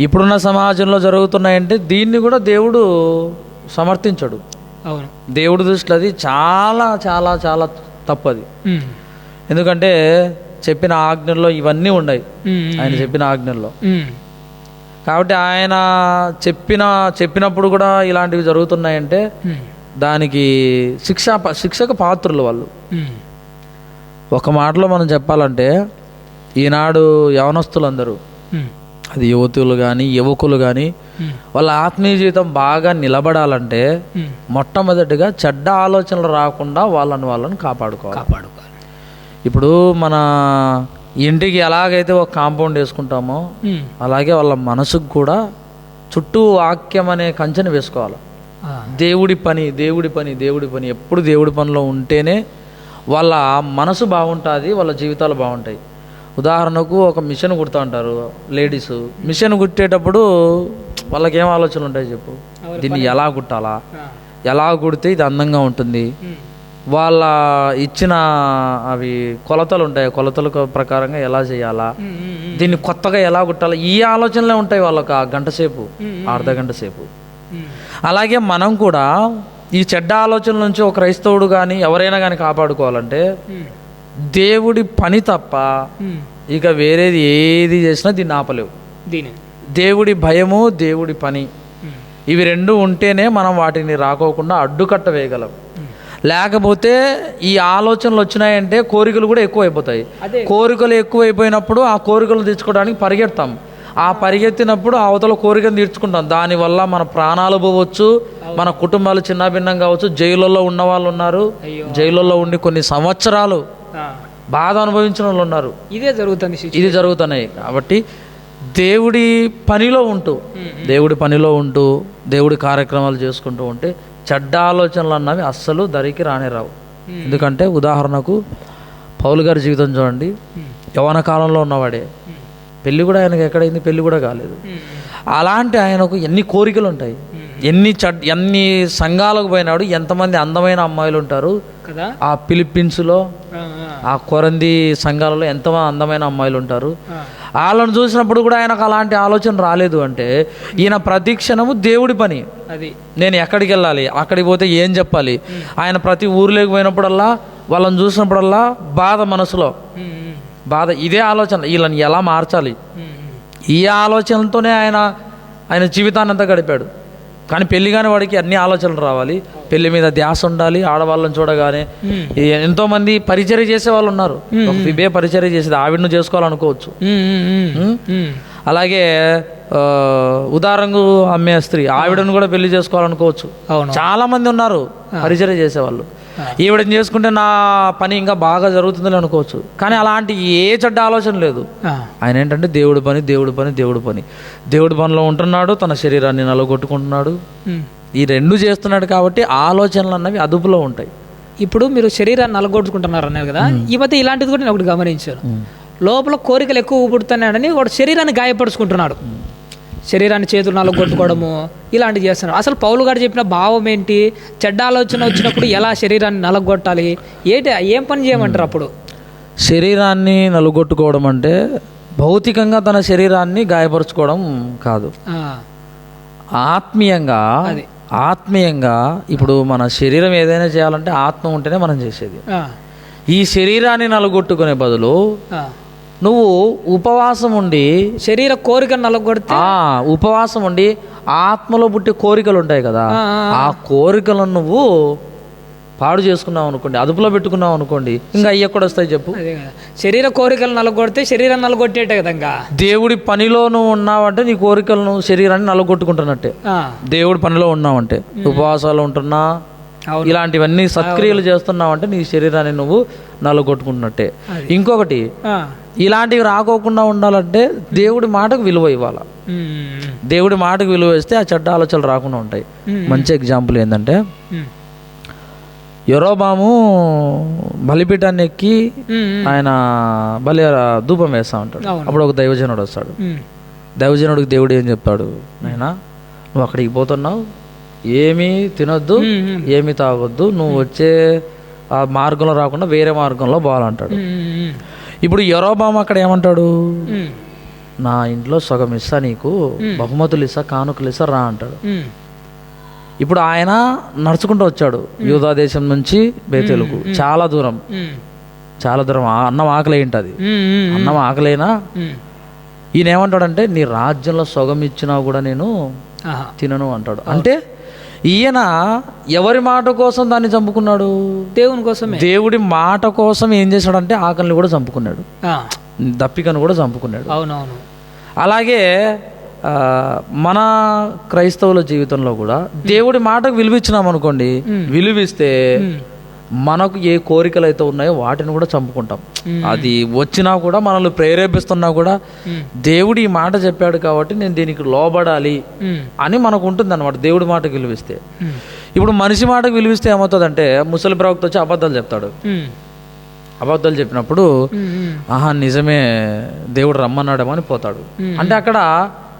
ఇప్పుడున్న సమాజంలో జరుగుతున్నాయంటే దీన్ని కూడా దేవుడు సమర్థించడు. దేవుడి దృష్టిలో అది చాలా చాలా చాలా తప్పది. ఎందుకంటే చెప్పిన ఆజ్ఞల్లో ఇవన్నీ ఉన్నాయి, ఆయన చెప్పిన ఆజ్ఞల్లో. కాబట్టి ఆయన చెప్పినప్పుడు కూడా ఇలాంటివి జరుగుతున్నాయంటే దానికి శిక్షకు పాత్రులు వాళ్ళు. ఒక మాటలో మనం చెప్పాలంటే ఈనాడు యవనస్తులందరూ, అది యువతులు కానీ యువకులు కానీ, వాళ్ళ ఆత్మీయ జీవితం బాగా నిలబడాలంటే మొట్టమొదటిగా చెడ్డ ఆలోచనలు రాకుండా వాళ్ళని కాపాడుకోవాలి. ఇప్పుడు మన ఇంటికి ఎలాగైతే ఒక కాంపౌండ్ వేసుకుంటామో అలాగే వాళ్ళ మనసుకు కూడా చుట్టూ వాక్యం అనే కంచెని వేసుకోవాలి. దేవుడి పని ఎప్పుడు దేవుడి పనిలో ఉంటేనే వాళ్ళ మనసు బాగుంటుంది, వాళ్ళ జీవితాలు బాగుంటాయి. ఉదాహరణకు ఒక మిషన్ కుడతా ఉంటారు లేడీస్. మిషన్ కుట్టేటప్పుడు వాళ్ళకి ఏం ఆలోచనలు ఉంటాయి చెప్పు? దీన్ని ఎలా కుట్టాలా, ఎలా కుడితే ఇది అందంగా ఉంటుంది, వాళ్ళ ఇచ్చిన అవి కొలతలు ఉంటాయి, కొలతల ప్రకారంగా ఎలా చేయాలా, దీన్ని కొత్తగా ఎలా కుట్టాలా, ఈ ఆలోచనలే ఉంటాయి వాళ్ళకి ఆ గంట సేపు, అర్ధ గంట సేపు. అలాగే మనం కూడా ఈ చెడ్డ ఆలోచనల నుంచి ఒక క్రైస్తవుడు కానీ ఎవరైనా కానీ కాపాడుకోవాలంటే దేవుడి పని తప్ప ఇక వేరేది ఏది చేసినా దీన్ని ఆపలేవు. దేవుడి భయము, దేవుడి పని, ఇవి రెండు ఉంటేనే మనం వాటిని రాకోకుండా అడ్డుకట్ట వేయగలం. లేకపోతే ఈ ఆలోచనలు వచ్చినాయంటే కోరికలు కూడా ఎక్కువైపోతాయి. కోరికలు ఎక్కువైపోయినప్పుడు ఆ కోరికలు తీర్చుకోవడానికి పరిగెడతాం. ఆ పరిగెత్తినప్పుడు అవతల కోరికను తీర్చుకుంటాం. దానివల్ల మన ప్రాణాలు పోవచ్చు, మన కుటుంబాలు చిన్నభిన్నం కావచ్చు. జైలుల్లో ఉన్న వాళ్ళు ఉన్నారు, జైలుల్లో ఉండి కొన్ని సంవత్సరాలు బాధ అనుభవించిన వాళ్ళు ఉన్నారు. ఇది జరుగుతున్నాయి. కాబట్టి దేవుడి పనిలో ఉంటూ దేవుడి కార్యక్రమాలు చేసుకుంటూ ఉంటే చెడ్డ ఆలోచనలు అన్నవి అస్సలు దరికి రానే రావు. ఎందుకంటే ఉదాహరణకు పౌలు గారి జీవితం చూడండి. యవ్వన కాలంలో ఉన్నవాడే, పెళ్ళి కూడా ఆయనకు ఎక్కడైంది, పెళ్ళి కూడా కాలేదు. అలాంటి ఆయనకు ఎన్ని కోరికలు ఉంటాయి, ఎన్ని సంఘాలకు పోయినాడు, ఎంతమంది అందమైన అమ్మాయిలు ఉంటారు. ఆ ఫిలిప్పీన్స్లో ఆ కొరంది సంఘాలలో ఎంతమంది అందమైన అమ్మాయిలు ఉంటారు. వాళ్ళని చూసినప్పుడు కూడా ఆయనకు అలాంటి ఆలోచన రాలేదు. అంటే ఈయన ప్రతి క్షణము దేవుడి పని. నేను ఎక్కడికి వెళ్ళాలి, అక్కడికి పోతే ఏం చెప్పాలి. ఆయన ప్రతి ఊర్లోకి పోయినప్పుడల్లా వాళ్ళని చూసినప్పుడల్లా బాధ, మనసులో బాధ, ఇదే ఆలోచన. వీళ్ళని ఎలా మార్చాలి, ఈ ఆలోచనలతోనే ఆయన జీవితాన్ని అంతా గడిపాడు. కానీ పెళ్లి కాని వాడికి అన్ని ఆలోచనలు రావాలి, పెళ్లి మీద ధ్యాస ఉండాలి. ఆడవాళ్ళని చూడగానే ఎంతో మంది పరిచర్య చేసే వాళ్ళు ఉన్నారు. ఒక విబే పరిచర్య చేసేది ఆవిడను చేసుకోవాలనుకోవచ్చు. అలాగే ఉదాహరణకు అమ్మే స్త్రీ, ఆవిడను కూడా పెళ్లి చేసుకోవాలనుకోవచ్చు. చాలా మంది ఉన్నారు పరిచర్య చేసేవాళ్ళు. ఈవిడని చేసుకుంటే నా పని ఇంకా బాగా జరుగుతుందని అనుకోవచ్చు. కానీ అలాంటి ఏ చెడ్డ ఆలోచన లేదు. ఆయన ఏంటంటే దేవుడి పని, దేవుడి పనిలో ఉంటున్నాడు, తన శరీరాన్ని నలగొట్టుకుంటున్నాడు. ఈ రెండు చేస్తున్నాడు కాబట్టి ఆలోచనలు అన్నవి అదుపులో ఉంటాయి. ఇప్పుడు మీరు శరీరాన్ని నలగొట్టుకుంటున్నారు అన్నారు కదా, ఈ మధ్య ఇలాంటిది కూడా నేను ఒకటి గమనించాను. లోపల కోరికలు ఎక్కువ పుడుతున్నాడని వాడు శరీరాన్ని గాయపరుచుకుంటున్నాడు. శరీరాన్ని చేతులు నలగొట్టుకోవడము ఇలాంటివి చేస్తున్నారు. అసలు పౌలు గారు చెప్పిన భావం ఏంటి? చెడ్డ ఆలోచన వచ్చినప్పుడు ఎలా శరీరాన్ని నలగొట్టాలి, ఏం పని చేయమంటారు? అప్పుడు శరీరాన్ని నలుగొట్టుకోవడం అంటే భౌతికంగా తన శరీరాన్ని గాయపరుచుకోవడం కాదు, ఆ, ఆత్మీయంగా. అది. ఆత్మీయంగా ఇప్పుడు మన శరీరం ఏదైనా చేయాలంటే ఆత్మ ఉంటేనే మనం చేసేది. ఆ, ఈ శరీరాన్ని నలుగొట్టుకునే బదులు ఆ. నువ్వు ఉపవాసం ఉండి, శరీర కోరికను నలగొడితే ఉపవాసం ఉండి ఆత్మలో పుట్టే కోరికలు ఉంటాయి కదా, ఆ కోరికలను నువ్వు పాడు చేసుకున్నావు అనుకోండి, అదుపులో పెట్టుకున్నావు అనుకోండి, ఇంకా అవి ఎక్కడ వస్తాయి చెప్పు? అదే కదా, శరీర కోరికలు నలగొడితే శరీరం నలగొట్టేటే కదంగా. దేవుడి పనిలో నువ్వు ఉన్నావంటే నీ కోరికలను శరీరాన్ని నలగొట్టుకుంటున్నట్టే. దేవుడి పనిలో ఉన్నావంటే, ఉపవాసాలు ఉంటున్నా, ఇలాంటివన్నీ సత్క్రియలు చేస్తున్నావంటే నీ శరీరాన్ని నువ్వు నలగొట్టుకుంటున్నట్టే. ఇంకొకటి, ఇలాంటివి రాకోకుండా ఉండాలంటే దేవుడి మాటకు విలువ ఇవ్వాలి. దేవుడి మాటకు విలువ ఇస్తే ఆ చెడ్డ ఆలోచనలు రాకుండా ఉంటాయి. మంచి ఎగ్జాంపుల్ ఏంటంటే, యెరోబాము బలిపీఠాన్ని ఎక్కి ఆయన బలి ధూపం వేస్తా ఉంటాడు. అప్పుడు ఒక దైవజనుడు వస్తాడు. దైవజనుడికి దేవుడు ఏం చెప్తాడు, నాయనా నువ్వు అక్కడికి పోతున్నావు, ఏమీ తినొద్దు, ఏమీ తాగొద్దు, నువ్వు వచ్చే ఆ మార్గంలో రాకుండా వేరే మార్గంలో పోవాలంటాడు. ఇప్పుడు యెరోబాము అక్కడ ఏమంటాడు, నా ఇంట్లో సగం ఇస్తా, నీకు బహుమతులు ఇస్తా, కానుకలు ఇస్తా, రా అంటాడు. ఇప్పుడు ఆయన నడుచుకుంటూ వచ్చాడు యూదా దేశం నుంచి బేతేలుకు, చాలా దూరం, చాలా దూరం. అన్నం ఆకలి ఉంటుంది, అన్నం ఆకలైనా ఈయన ఏమంటాడంటే, నీ రాజ్యంలో సగం ఇచ్చినా కూడా నేను తినను అంటాడు. అంటే ఈయన ఎవరి మాట కోసం దాన్ని చంపుకున్నాడు? దేవుని కోసం. దేవుడి మాట కోసం ఏం చేశాడంటే ఆకలిని కూడా చంపుకున్నాడు, దప్పికను కూడా చంపుకున్నాడు. అవునవును. అలాగే మన క్రైస్తవుల జీవితంలో కూడా దేవుడి మాటకు విలువిచ్చినాం అనుకోండి, విలువిస్తే మనకు ఏ కోరికలు అయితే ఉన్నాయో వాటిని కూడా చంపుకుంటాం. అది వచ్చినా కూడా మనల్ని ప్రేరేపిస్తున్నా కూడా దేవుడు ఈ మాట చెప్పాడు కాబట్టి నేను దీనికి లోబడాలి అని మనకు ఉంటుంది అన్నమాట, దేవుడి మాటకు విలువిస్తే. ఇప్పుడు మనిషి మాటకు విలువిస్తే ఏమవుతుందంటే, ముసలి ప్రవక్త వచ్చి అబద్ధాలు చెప్తాడు. అబద్ధాలు చెప్పినప్పుడు ఆహా నిజమే దేవుడు రమ్మన్నాడేమో అని పోతాడు. అంటే అక్కడ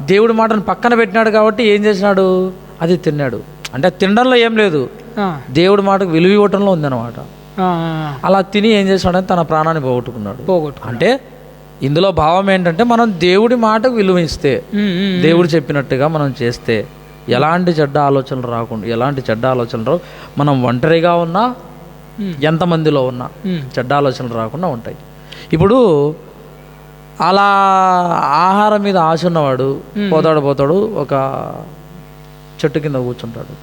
దేవుడి మాటను పక్కన పెట్టినాడు కాబట్టి ఏం చేసినాడు, అది తిన్నాడు. అంటే తినడంలో ఏం లేదు, దేవుడి మాటకు విలువ ఇవ్వటంలో ఉందన్నమాట. అలా తిని ఏం చేసినాడంటే తన ప్రాణాన్ని పోగొట్టుకున్నాడు. అంటే ఇందులో భావం ఏంటంటే, మనం దేవుడి మాటకు విలువ ఇస్తే, దేవుడు చెప్పినట్టుగా మనం చేస్తే ఎలాంటి చెడ్డ ఆలోచనలు రాకుండా, ఎలాంటి చెడ్డ ఆలోచనలు మనం ఒంటరిగా ఉన్నా ఎంతమందిలో ఉన్నా చెడ్డ ఆలోచనలు రాకుండా ఉంటాయి. ఇప్పుడు అలా ఆహారం మీద ఆశ ఉన్నవాడు పోతాడు ఒక చెట్టు కింద కూర్చుంటాడు.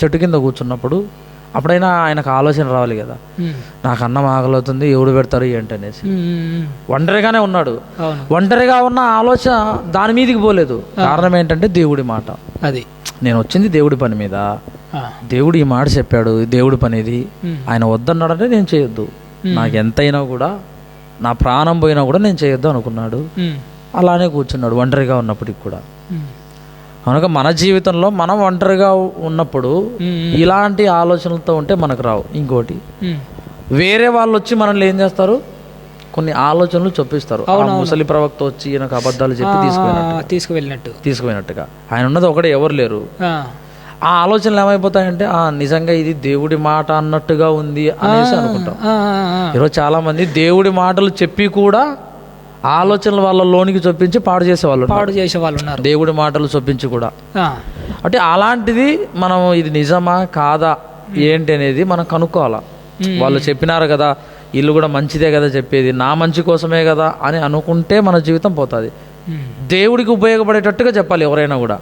చెట్టు కింద కూర్చున్నప్పుడు అప్పుడైనా ఆయనకు ఆలోచన రావాలి కదా, నాకు అన్నం ఆకలవుతుంది, ఎవడు పెడతారు ఏంటనేసి. ఒంటరిగానే ఉన్నాడు. ఒంటరిగా ఉన్న ఆలోచన దాని మీదకి పోలేదు. కారణం ఏంటంటే దేవుడి మాట. అది నేను వచ్చింది దేవుడి పని మీద, దేవుడు ఈ మాట చెప్పాడు, దేవుడి పని ఇది, ఆయన వద్దన్నాడంటే నేను చేయొద్దు, నాకు ఎంతైనా కూడా నా ప్రాణం పోయినా కూడా నేను చేయొద్దు అనుకున్నాడు. అలానే కూర్చున్నాడు ఒంటరిగా ఉన్నప్పటికి కూడా. కనుక మన జీవితంలో మనం ఒంటరిగా ఉన్నప్పుడు ఇలాంటి ఆలోచనలతో ఉంటే మనకు రావు. ఇంకోటి, వేరే వాళ్ళు వచ్చి మనల్ని ఏం చేస్తారు, కొన్ని ఆలోచనలు చొప్పిస్తారు. ముసలి ప్రవక్త వచ్చి ఈయనకు అబద్ధాలు చెప్పి తీసుకువెళ్ళినట్టుగా. ఆయన ఉన్నది ఒకటే, ఎవరు లేరు. ఆ ఆలోచనలు ఏమైపోతాయంటే, నిజంగా ఇది దేవుడి మాట అన్నట్టుగా ఉంది అనేసి అనుకుంటాం. ఈరోజు చాలా మంది దేవుడి మాటలు చెప్పి కూడా ఆలోచనలు వాళ్ళ లోనికి చొప్పించి పాడు చేసేవాళ్ళు ఉన్నారు. దేవుడి మాటలు చొప్పించి కూడా. అంటే అలాంటిది మనం ఇది నిజమా కాదా ఏంటి అనేది మనం కనుక్కోవాలా. వాళ్ళు చెప్పినారు కదా, ఇల్లు కూడా మంచిదే కదా చెప్పేది, నా మంచి కోసమే కదా అని అనుకుంటే మన జీవితం పోతుంది. దేవుడికి ఉపయోగపడేటట్టుగా చెప్పాలి ఎవరైనా కూడా.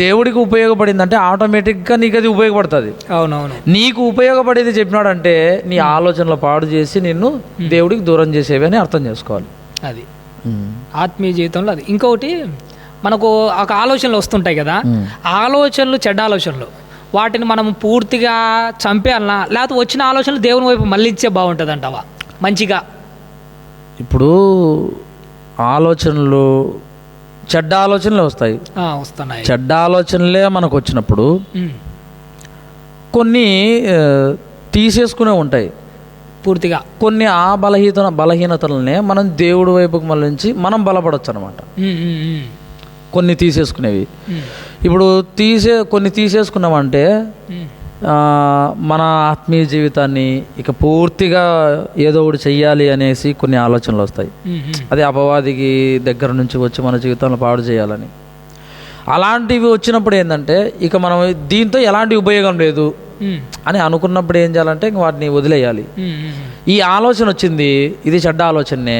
దేవుడికి ఉపయోగపడిందంటే ఆటోమేటిక్గా నీకు అది ఉపయోగపడుతుంది. అవునవును. నీకు ఉపయోగపడేది చెప్పినాడంటే నీ ఆలోచనలు పాడు చేసి నిన్ను దేవుడికి దూరం చేసేవి అని అర్థం చేసుకోవాలి. అది ఆత్మీయ జీవితంలో. అది ఇంకొకటి, మనకు ఒక ఆలోచనలు వస్తుంటాయి కదా, ఆలోచనలు చెడ్డ ఆలోచనలు, వాటిని మనం పూర్తిగా చంపేయాలన్నా లేకపోతే వచ్చిన ఆలోచనలు దేవుని వైపు మళ్ళించే బాగుంటుంది అంటావా మంచిగా? ఇప్పుడు ఆలోచనలు చెడ్డ ఆలోచనలే వస్తాయి. చెడ్డ ఆలోచనలే మనకు వచ్చినప్పుడు కొన్ని తీసేసుకునే ఉంటాయి పూర్తిగా. కొన్ని ఆ బలహీనతలనే మనం దేవుడి వైపుకి మళ్ళించి మనం బలపడవచ్చు అనమాట. కొన్ని తీసేసుకునేవి. ఇప్పుడు కొన్ని తీసేసుకున్నామంటే మన ఆత్మీయ జీవితాన్ని ఇక పూర్తిగా ఏదో ఒకటి చెయ్యాలి అనేసి కొన్ని ఆలోచనలు వస్తాయి. అది అపవాదికి దగ్గర నుంచి వచ్చి మన జీవితంలో పాడు చేయాలని. అలాంటివి వచ్చినప్పుడు ఏంటంటే ఇక మనం దీంతో ఎలాంటి ఉపయోగం లేదు అని అనుకున్నప్పుడు ఏం చేయాలంటే ఇంక వాటిని వదిలేయాలి. ఈ ఆలోచన వచ్చింది, ఇది చెడ్డ ఆలోచనే.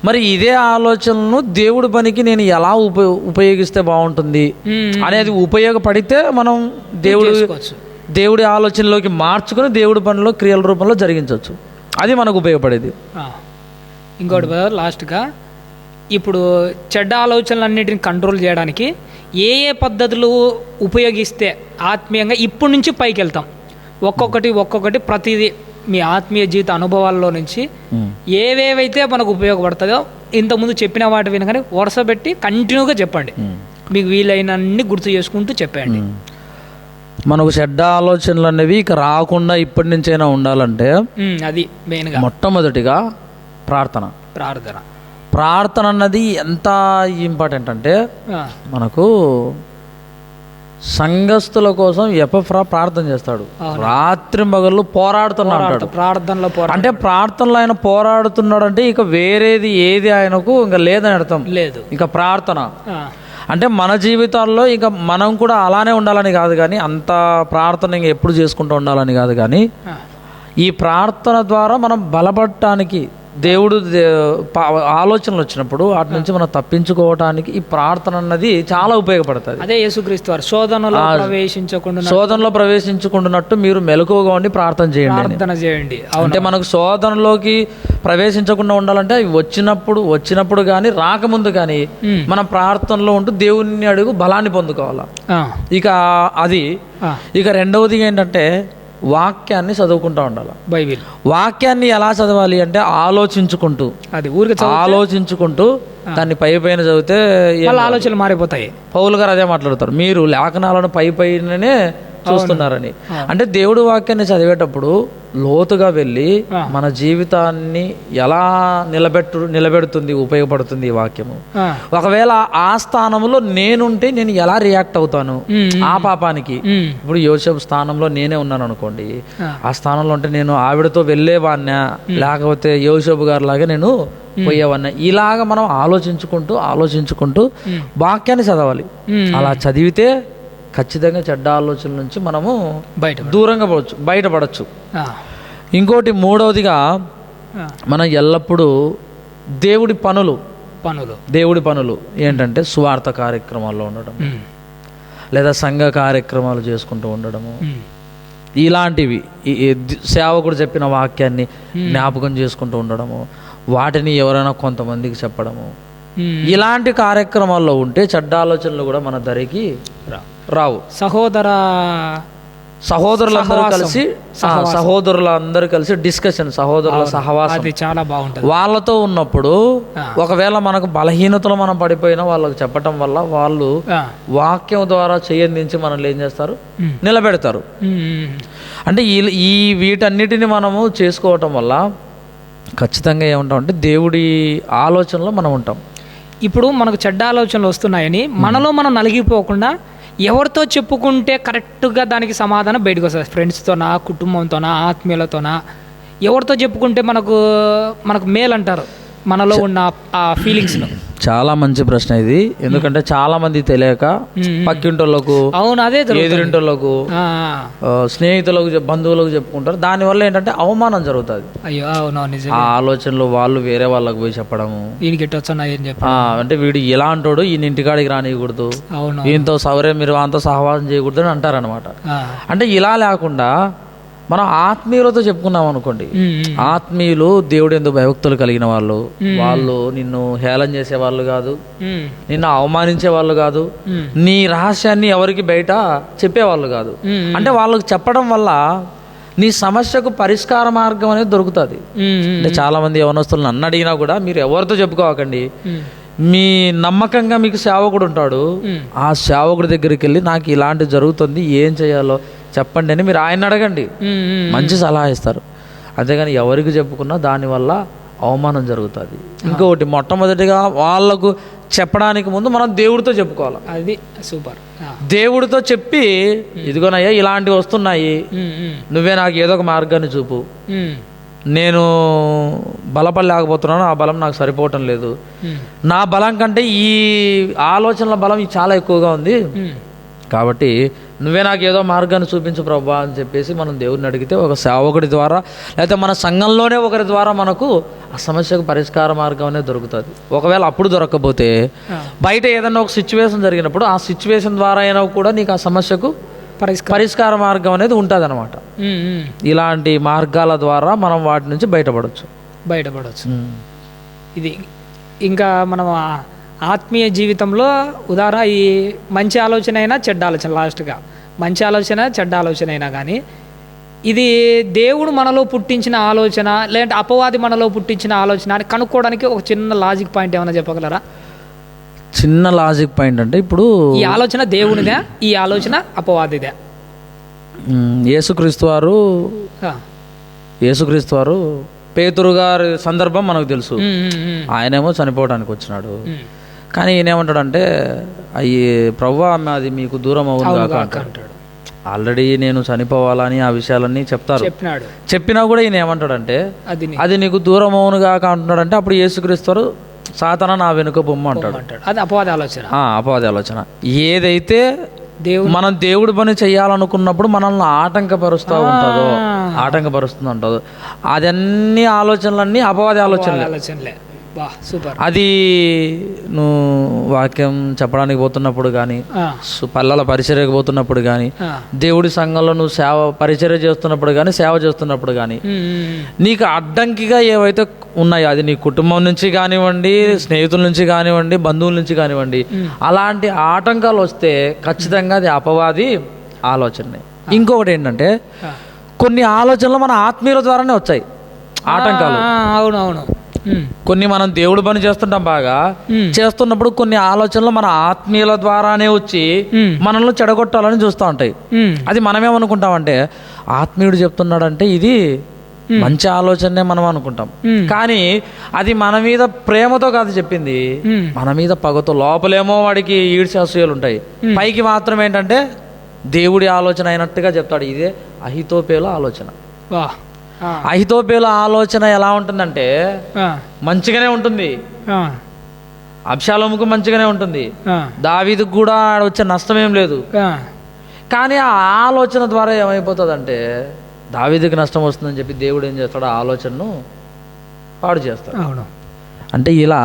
మరి ఇదే ఆలోచనను దేవుడి పనికి నేను ఎలా ఉపయోగిస్తే బాగుంటుంది అనేది ఉపయోగపడితే మనం దేవుడి ఆలోచనలోకి మార్చుకొని దేవుడి పనిలో క్రియల రూపంలో జరిగించవచ్చు. అది మనకు ఉపయోగపడేది. ఇంకోటి లాస్ట్గా, ఇప్పుడు చెడ్డ ఆలోచనలన్నిటిని కంట్రోల్ చేయడానికి ఏ పద్ధతులు ఉపయోగిస్తే ఆత్మీయంగా ఇప్పటి నుంచి పైకి వెళ్తాం? ఒక్కొక్కటి ప్రతిదీ మీ ఆత్మీయ జీవిత అనుభవాల్లో నుంచి ఏవేవైతే మనకు ఉపయోగపడుతుందో ఇంతకుముందు చెప్పిన వాటి వినగానే వరుస పెట్టి కంటిన్యూగా చెప్పండి. మీకు వీలైనన్ని గుర్తు చేసుకుంటూ చెప్పండి. మనకు చెడ్డ ఆలోచనలు అనేవి ఇక రాకుండా ఇప్పటి నుంచైనా ఉండాలంటే అది మెయిన్గా మొట్టమొదటిగా ప్రార్థన అన్నది ఎంత ఇంపార్టెంట్ అంటే మనకు సంఘస్థుల కోసం ఎపఫ్రా ప్రార్థన చేస్తాడు, రాత్రి మగళ్ళు పోరాడుతున్నాడు. ప్రార్థనలో అంటే ప్రార్థనలో ఆయన పోరాడుతున్నాడు అంటే ఇక వేరేది ఏది ఆయనకు ఇంకా లేదని అర్థం లేదు. ఇక ప్రార్థన అంటే మన జీవితాల్లో ఇక మనం కూడా అలానే ఉండాలని కాదు, కానీ అంత ప్రార్థన ఇంకా ఎప్పుడు చేసుకుంటూ ఉండాలని కాదు, కానీ ఈ ప్రార్థన ద్వారా మనం బలపడటానికి దేవుడు ఆలోచనలు వచ్చినప్పుడు వాటి నుంచి మనం తప్పించుకోవటానికి ఈ ప్రార్థన అన్నది చాలా ఉపయోగపడుతుంది. అదే యేసుక్రీస్తు వారు శోధనలో ప్రవేశించకుండానట్టు మీరు మెలకువగా ఉండి ప్రార్థన చేయండి. అంటే మనకు శోధనలోకి ప్రవేశించకుండా ఉండాలంటే అవి వచ్చినప్పుడు కానీ రాకముందు కానీ మనం ప్రార్థనలో ఉంటూ దేవుని అడుగు బలాన్ని పొందుకోవాలా. ఇక అది ఇక రెండవది ఏంటంటే వాక్యాన్ని చదువుకుంటూ ఉండాలి. బైబిల్ వాక్యాన్ని ఎలా చదవాలి అంటే ఆలోచించుకుంటూ దాన్ని పైన చదివితే ఆలోచనలు మారిపోతాయి. పౌలు గారు అదే మాట్లాడతారు, మీరు లేఖనాలను పైనే చూస్తున్నారని. అంటే దేవుడి వాక్యాన్ని చదివేటప్పుడు లోతుగా వెళ్ళి మన జీవితాన్ని ఎలా నిలబెడుతుంది, ఉపయోగపడుతుంది ఈ వాక్యము. ఒకవేళ ఆ స్థానంలో నేనుంటే నేను ఎలా రియాక్ట్ అవుతాను ఆ పాపానికి. ఇప్పుడు యోసేపు స్థానంలో నేనే ఉన్నాను అనుకోండి, ఆ స్థానంలో ఉంటే నేను ఆవిడతో వెళ్ళేవాడినా లేకపోతే యోసేపు గారి లాగా నేను పోయేవాడినా. ఇలాగ మనం ఆలోచించుకుంటూ వాక్యాన్ని చదవాలి. అలా చదివితే ఖచ్చితంగా చెడ్డ ఆలోచనల నుంచి మనము దూరంగా బయటపడచ్చు. ఇంకోటి మూడవదిగా మనం ఎల్లప్పుడూ దేవుడి పనులు ఏంటంటే సువార్త కార్యక్రమాల్లో ఉండడం, లేదా సంఘ కార్యక్రమాలు చేసుకుంటూ ఉండడము, ఇలాంటివి సేవకుడు చెప్పిన వాక్యాన్ని జ్ఞాపకం చేసుకుంటూ ఉండడము, వాటిని ఎవరైనా కొంతమందికి చెప్పడము, ఇలాంటి కార్యక్రమాల్లో ఉంటే చెడ్డ ఆలోచనలు కూడా మన దరికి రావు. సహోదరులందరూ కలిసి డిస్కషన్, సహోదరుల సహవాసం చాలా బాగుంటుంది. వాళ్ళతో ఉన్నప్పుడు ఒకవేళ మనకు బలహీనతలు మనం పడిపోయినా వాళ్ళకి చెప్పటం వల్ల వాళ్ళు వాక్యం ద్వారా చేయందించి మనల్ని ఏం చేస్తారు, నిలబెడతారు. అంటే ఈ వీటన్నిటిని మనము చేసుకోవటం వల్ల ఖచ్చితంగా ఏముంటాం అంటే దేవుడి ఆలోచనలో మనం ఉంటాం. ఇప్పుడు మనకు చెడ్డ ఆలోచనలు వస్తున్నాయని మనలో మనం నలిగిపోకుండా ఎవరితో చెప్పుకుంటే కరెక్ట్గా దానికి సమాధానం బయటకు వస్తుంది? ఫ్రెండ్స్తోనా, కుటుంబంతోనా, ఆత్మీయులతోనా? ఎవరితో చెప్పుకుంటే మనకు మేలు అంటారు మనలో ఉన్న ఆ ఫీలింగ్స్ను? చాలా మంచి ప్రశ్న ఇది. ఎందుకంటే చాలా మంది తెలియక పక్కింటోళ్ళకు, ఎదురింటోళ్ళకు, స్నేహితులకు, బంధువులకు చెప్పుకుంటారు. దానివల్ల ఏంటంటే అవమానం జరుగుతుంది. ఆ ఆలోచనలు వాళ్ళు వేరే వాళ్ళకు పోయి చెప్పడము, అంటే వీడు ఇలా అంటాడు, ఈయన ఇంటికాడికి రానియకూడదు, ఈయనతో సౌరే మీరు అంతా సహవాసం చేయకూడదు అని అంటారనమాట. అంటే ఇలా లేకుండా మనం ఆత్మీయులతో చెప్పుకున్నాం అనుకోండి, ఆత్మీయులు దేవుడు ఎందుకు భయభక్తులు కలిగిన వాళ్ళు నిన్ను హేళన చేసే వాళ్ళు కాదు, నిన్ను అవమానించే వాళ్ళు కాదు, నీ రహస్యాన్ని ఎవరికి బయట చెప్పేవాళ్ళు కాదు. అంటే వాళ్ళకి చెప్పడం వల్ల నీ సమస్యకు పరిష్కార మార్గం అనేది దొరుకుతుంది. అంటే చాలా మంది యవనస్తులు నన్ను అడిగినా కూడా మీరు ఎవరితో చెప్పుకోకండి, మీ నమ్మకంగా మీకు సేవకుడు ఉంటాడు, ఆ సేవకుడి దగ్గరికి వెళ్ళి నాకు ఇలాంటి జరుగుతుంది, ఏం చేయాలో చెప్పండి అని మీరు ఆయన అడగండి, మంచి సలహా ఇస్తారు. అంతేగాని ఎవరికి చెప్పుకున్నా దానివల్ల అవమానం జరుగుతుంది. ఇంకొకటి మొట్టమొదటిగా వాళ్ళకు చెప్పడానికి ముందు మనం దేవుడితో చెప్పుకోవాలి. అది సూపర్. దేవుడితో చెప్పి ఇదిగోనయ్యా ఇలాంటివి వస్తున్నాయి, నువ్వే నాకు ఏదో ఒక మార్గాన్ని చూపు, నేను బలపడలేకపోతున్నాను, ఆ బలం నాకు సరిపోవటం లేదు, నా బలం కంటే ఈ ఆలోచనల బలం చాలా ఎక్కువగా ఉంది, కాబట్టి నువ్వే నాకు ఏదో మార్గాన్ని చూపించు ప్రభా అని చెప్పేసి మనం దేవుడిని అడిగితే ఒక సేవకుడి ద్వారా లేకపోతే మన సంఘంలోనే ఒకరి ద్వారా మనకు ఆ సమస్యకు పరిష్కార మార్గం అనేది దొరుకుతుంది. ఒకవేళ అప్పుడు దొరకకపోతే బయట ఏదైనా ఒక సిచ్యువేషన్ జరిగినప్పుడు ఆ సిచ్యువేషన్ ద్వారా అయినా కూడా నీకు ఆ సమస్యకు పరిష్కార మార్గం అనేది ఉంటుంది అనమాట. ఇలాంటి మార్గాల ద్వారా మనం వాటి నుంచి బయటపడవచ్చు. ఇది ఇంకా మనం ఆత్మీయ జీవితంలో ఉదాహరణ ఈ మంచి ఆలోచన అయినా చెడ్డ ఆలోచన, లాస్ట్గా మంచి ఆలోచన చెడ్డ ఆలోచన అయినా కానీ ఇది దేవుడు మనలో పుట్టించిన ఆలోచన లేదంటే అపవాది మనలో పుట్టించిన ఆలోచన అని కనుక్కోవడానికి ఒక చిన్న లాజిక్ పాయింట్ ఏమైనా చెప్పగలరా? చిన్న లాజిక్ పాయింట్ అంటే ఇప్పుడు ఈ ఆలోచన దేవునిదే, ఈ ఆలోచన అపవాదిదే. యేసుక్రీస్తు వారు పేతురు గారి సందర్భం మనకు తెలుసు. ఆయనేమో చనిపోవడానికి వచ్చినాడు, కానీ ఈయనేమంటాడంటే అయ్యి ప్రభువా అది మీకు దూరం అవును అంటాడు. ఆల్రెడీ నేను చనిపోవాలని ఆ విషయాలన్నీ చెప్పినా కూడా ఈయన ఏమంటాడంటే అది నీకు దూరం అవును కాక అంటున్నాడంటే అప్పుడు యేసుక్రీస్తు సాతానా నా వెనుక బొమ్మ అంటాడు. అది అపవాది ఆలోచన. ఏదైతే మనం దేవుడి పని చేయాలనుకున్నప్పుడు మనల్ని ఆటంకపరుస్తుంది ఉంటుందో అదన్నీ ఆలోచనలన్నీ అపవాది ఆలోచనలే. అది నువ్వు వాక్యం చెప్పడానికి పోతున్నప్పుడు కానీ, పల్లెల పరిచర్యకు పోతున్నప్పుడు కానీ, దేవుడి సంఘంలో నువ్వు పరిచర్య చేస్తున్నప్పుడు కానీ, సేవ చేస్తున్నప్పుడు కానీ నీకు అడ్డంకిగా ఏవైతే ఉన్నాయో అది నీ కుటుంబం నుంచి కానివ్వండి, స్నేహితుల నుంచి కానివ్వండి, బంధువుల నుంచి కానివ్వండి, అలాంటి ఆటంకాలు వస్తే ఖచ్చితంగా అది అపవాది ఆలోచనే. ఇంకొకటి ఏంటంటే కొన్ని ఆలోచనలు మన ఆత్మీయుల ద్వారానే వచ్చాయి ఆటంకాలు. అవునవును. కొన్ని మనం దేవుడు పని చేస్తుంటాం, బాగా చేస్తున్నప్పుడు కొన్ని ఆలోచనలు మన ఆత్మీయుల ద్వారానే వచ్చి మనల్ని చెడగొట్టాలని చూస్తూ ఉంటాయి. అది మనమేమనుకుంటామంటే ఆత్మీయుడు చెప్తున్నాడంటే ఇది మంచి ఆలోచనే మనం అనుకుంటాం, కానీ అది మన మీద ప్రేమతో కాదు చెప్పింది, మన మీద పగతో. లోపలేమో వాడికి ఈడ్చాసూయలు ఉంటాయి, పైకి మాత్రం ఏంటంటే దేవుడి ఆలోచన అయినట్టుగా చెప్తాడు. ఇదే అహితోపేల ఆలోచన. అహితోపేల ఆలోచన ఎలా ఉంటుందంటే మంచిగానే ఉంటుంది, అబ్షాలోముకు మంచిగానే ఉంటుంది, దావీదుకు కూడా వచ్చే నష్టం ఏం లేదు. కానీ ఆ ఆలోచన ద్వారా ఏమైపోతుందంటే దావీదుకి నష్టం వస్తుందని చెప్పి దేవుడు ఏం చేస్తాడు, ఆ ఆలోచనను పాడు చేస్తాడు. అంటే ఇలా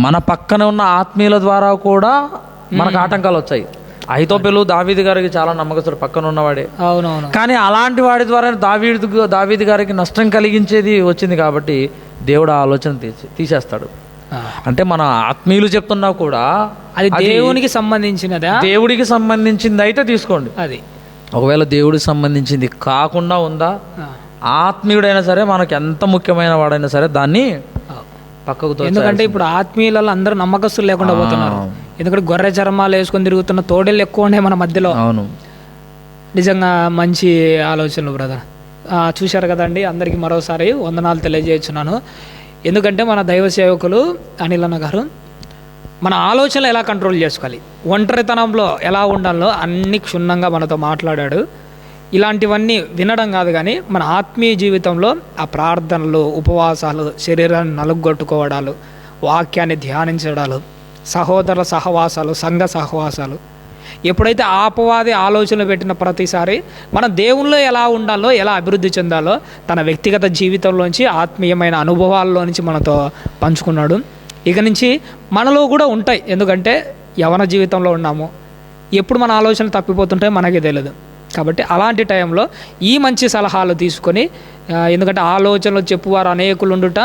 మన పక్కన ఉన్న ఆత్మీయుల ద్వారా కూడా మనకు ఆటంకాలు వచ్చాయి. అహితోపేలు దావీదు గారికి చాలా నమ్మకస్తుడు, పక్కన ఉన్నవాడే. అవునవును. కానీ అలాంటి వాడి ద్వారా దావీదు గారికి నష్టం కలిగించేది వచ్చింది కాబట్టి దేవుడు ఆ ఆలోచన తీసేస్తాడు. అంటే మన ఆత్మీయులు చెప్తున్నా కూడా అది దేవునికి సంబంధించినదా, దేవుడికి సంబంధించింది అయితే తీసుకోండి. అది ఒకవేళ దేవుడికి సంబంధించింది కాకుండా ఉందా, ఆత్మీయుడైనా సరే మనకి ఎంత ముఖ్యమైన వాడైనా సరే దాన్ని పక్కకు. ఎందుకంటే ఇప్పుడు ఆత్మీయులలో అందరూ నమ్మకస్తులు లేకుండా పోతున్నారు. ఎందుకంటే గొర్రె చర్మాలు వేసుకొని తిరుగుతున్న తోడేళ్ళు ఎక్కువ ఉన్నాయి మన మధ్యలో. అవును, నిజంగా మంచి ఆలోచనలు బ్రదర్. చూశారు కదండి, అందరికీ మరోసారి వందనాలు తెలియజేస్తున్నాను. ఎందుకంటే మన దైవ సేవకులు అనిల్ అన్న గారు మన ఆలోచనలు ఎలా కంట్రోల్ చేసుకోవాలి, ఒంటరితనంలో ఎలా ఉండాలో అన్ని క్షుణ్ణంగా మనతో మాట్లాడాడు. ఇలాంటివన్నీ వినడం కాదు కానీ మన ఆత్మీయ జీవితంలో ఆ ప్రార్థనలు, ఉపవాసాలు, శరీరాన్ని నలుగొట్టుకోవడాలు, వాక్యాన్ని ధ్యానించడాలు, సహోదరుల సహవాసాలు, సంఘ సహవాసాలు, ఎప్పుడైతే అపవాది ఆలోచనలు పెట్టిన ప్రతిసారి మన దేవుల్లో ఎలా ఉండాలో, ఎలా అభివృద్ధి చెందాలో తన వ్యక్తిగత జీవితంలోంచి, ఆత్మీయమైన అనుభవాల్లో నుంచి మనతో పంచుకున్నాడు. ఇక నుంచి మనలో కూడా ఉంటాయి. ఎందుకంటే యవన జీవితంలో ఉన్నాము, ఎప్పుడు మన ఆలోచనలు తప్పిపోతుంటాయో మనకే తెలియదు. కాబట్టి అలాంటి టైంలో ఈ మంచి సలహాలు తీసుకొని, ఎందుకంటే ఆలోచనలు చెప్పువారు అనేకులు ఉండుట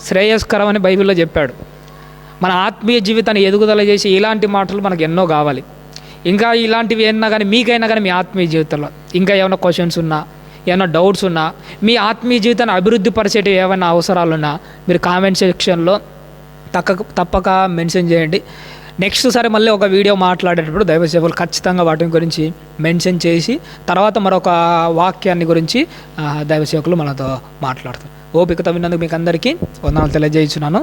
శ్రేయస్కరం అని బైబిల్లో చెప్పాడు. మన ఆత్మీయ జీవితాన్ని ఎదుగుదల చేసి ఇలాంటి మాటలు మనకు ఎన్నో కావాలి. ఇంకా ఇలాంటివి ఏమన్నా కానీ మీకైనా కానీ మీ ఆత్మీయ జీవితంలో ఇంకా ఏమైనా క్వశ్చన్స్ ఉన్నా, ఏమైనా డౌట్స్ ఉన్నా, మీ ఆత్మీయ జీవితాన్ని అభివృద్ధి పరిచేటివి ఏమైనా అవసరాలున్నా మీరు కామెంట్ సెక్షన్లో తప్పక మెన్షన్ చేయండి. నెక్స్ట్ సరే మళ్ళీ ఒక వీడియో మాట్లాడేటప్పుడు దైవ సేవకులు ఖచ్చితంగా వాటి గురించి మెన్షన్ చేసి తర్వాత మరొక వాక్యాన్ని గురించి దైవ సేవకులు మనతో మాట్లాడతారు. ఓపికతో విన్నందుకు మీకు అందరికీ వందనాలు తెలియజేస్తున్నాను.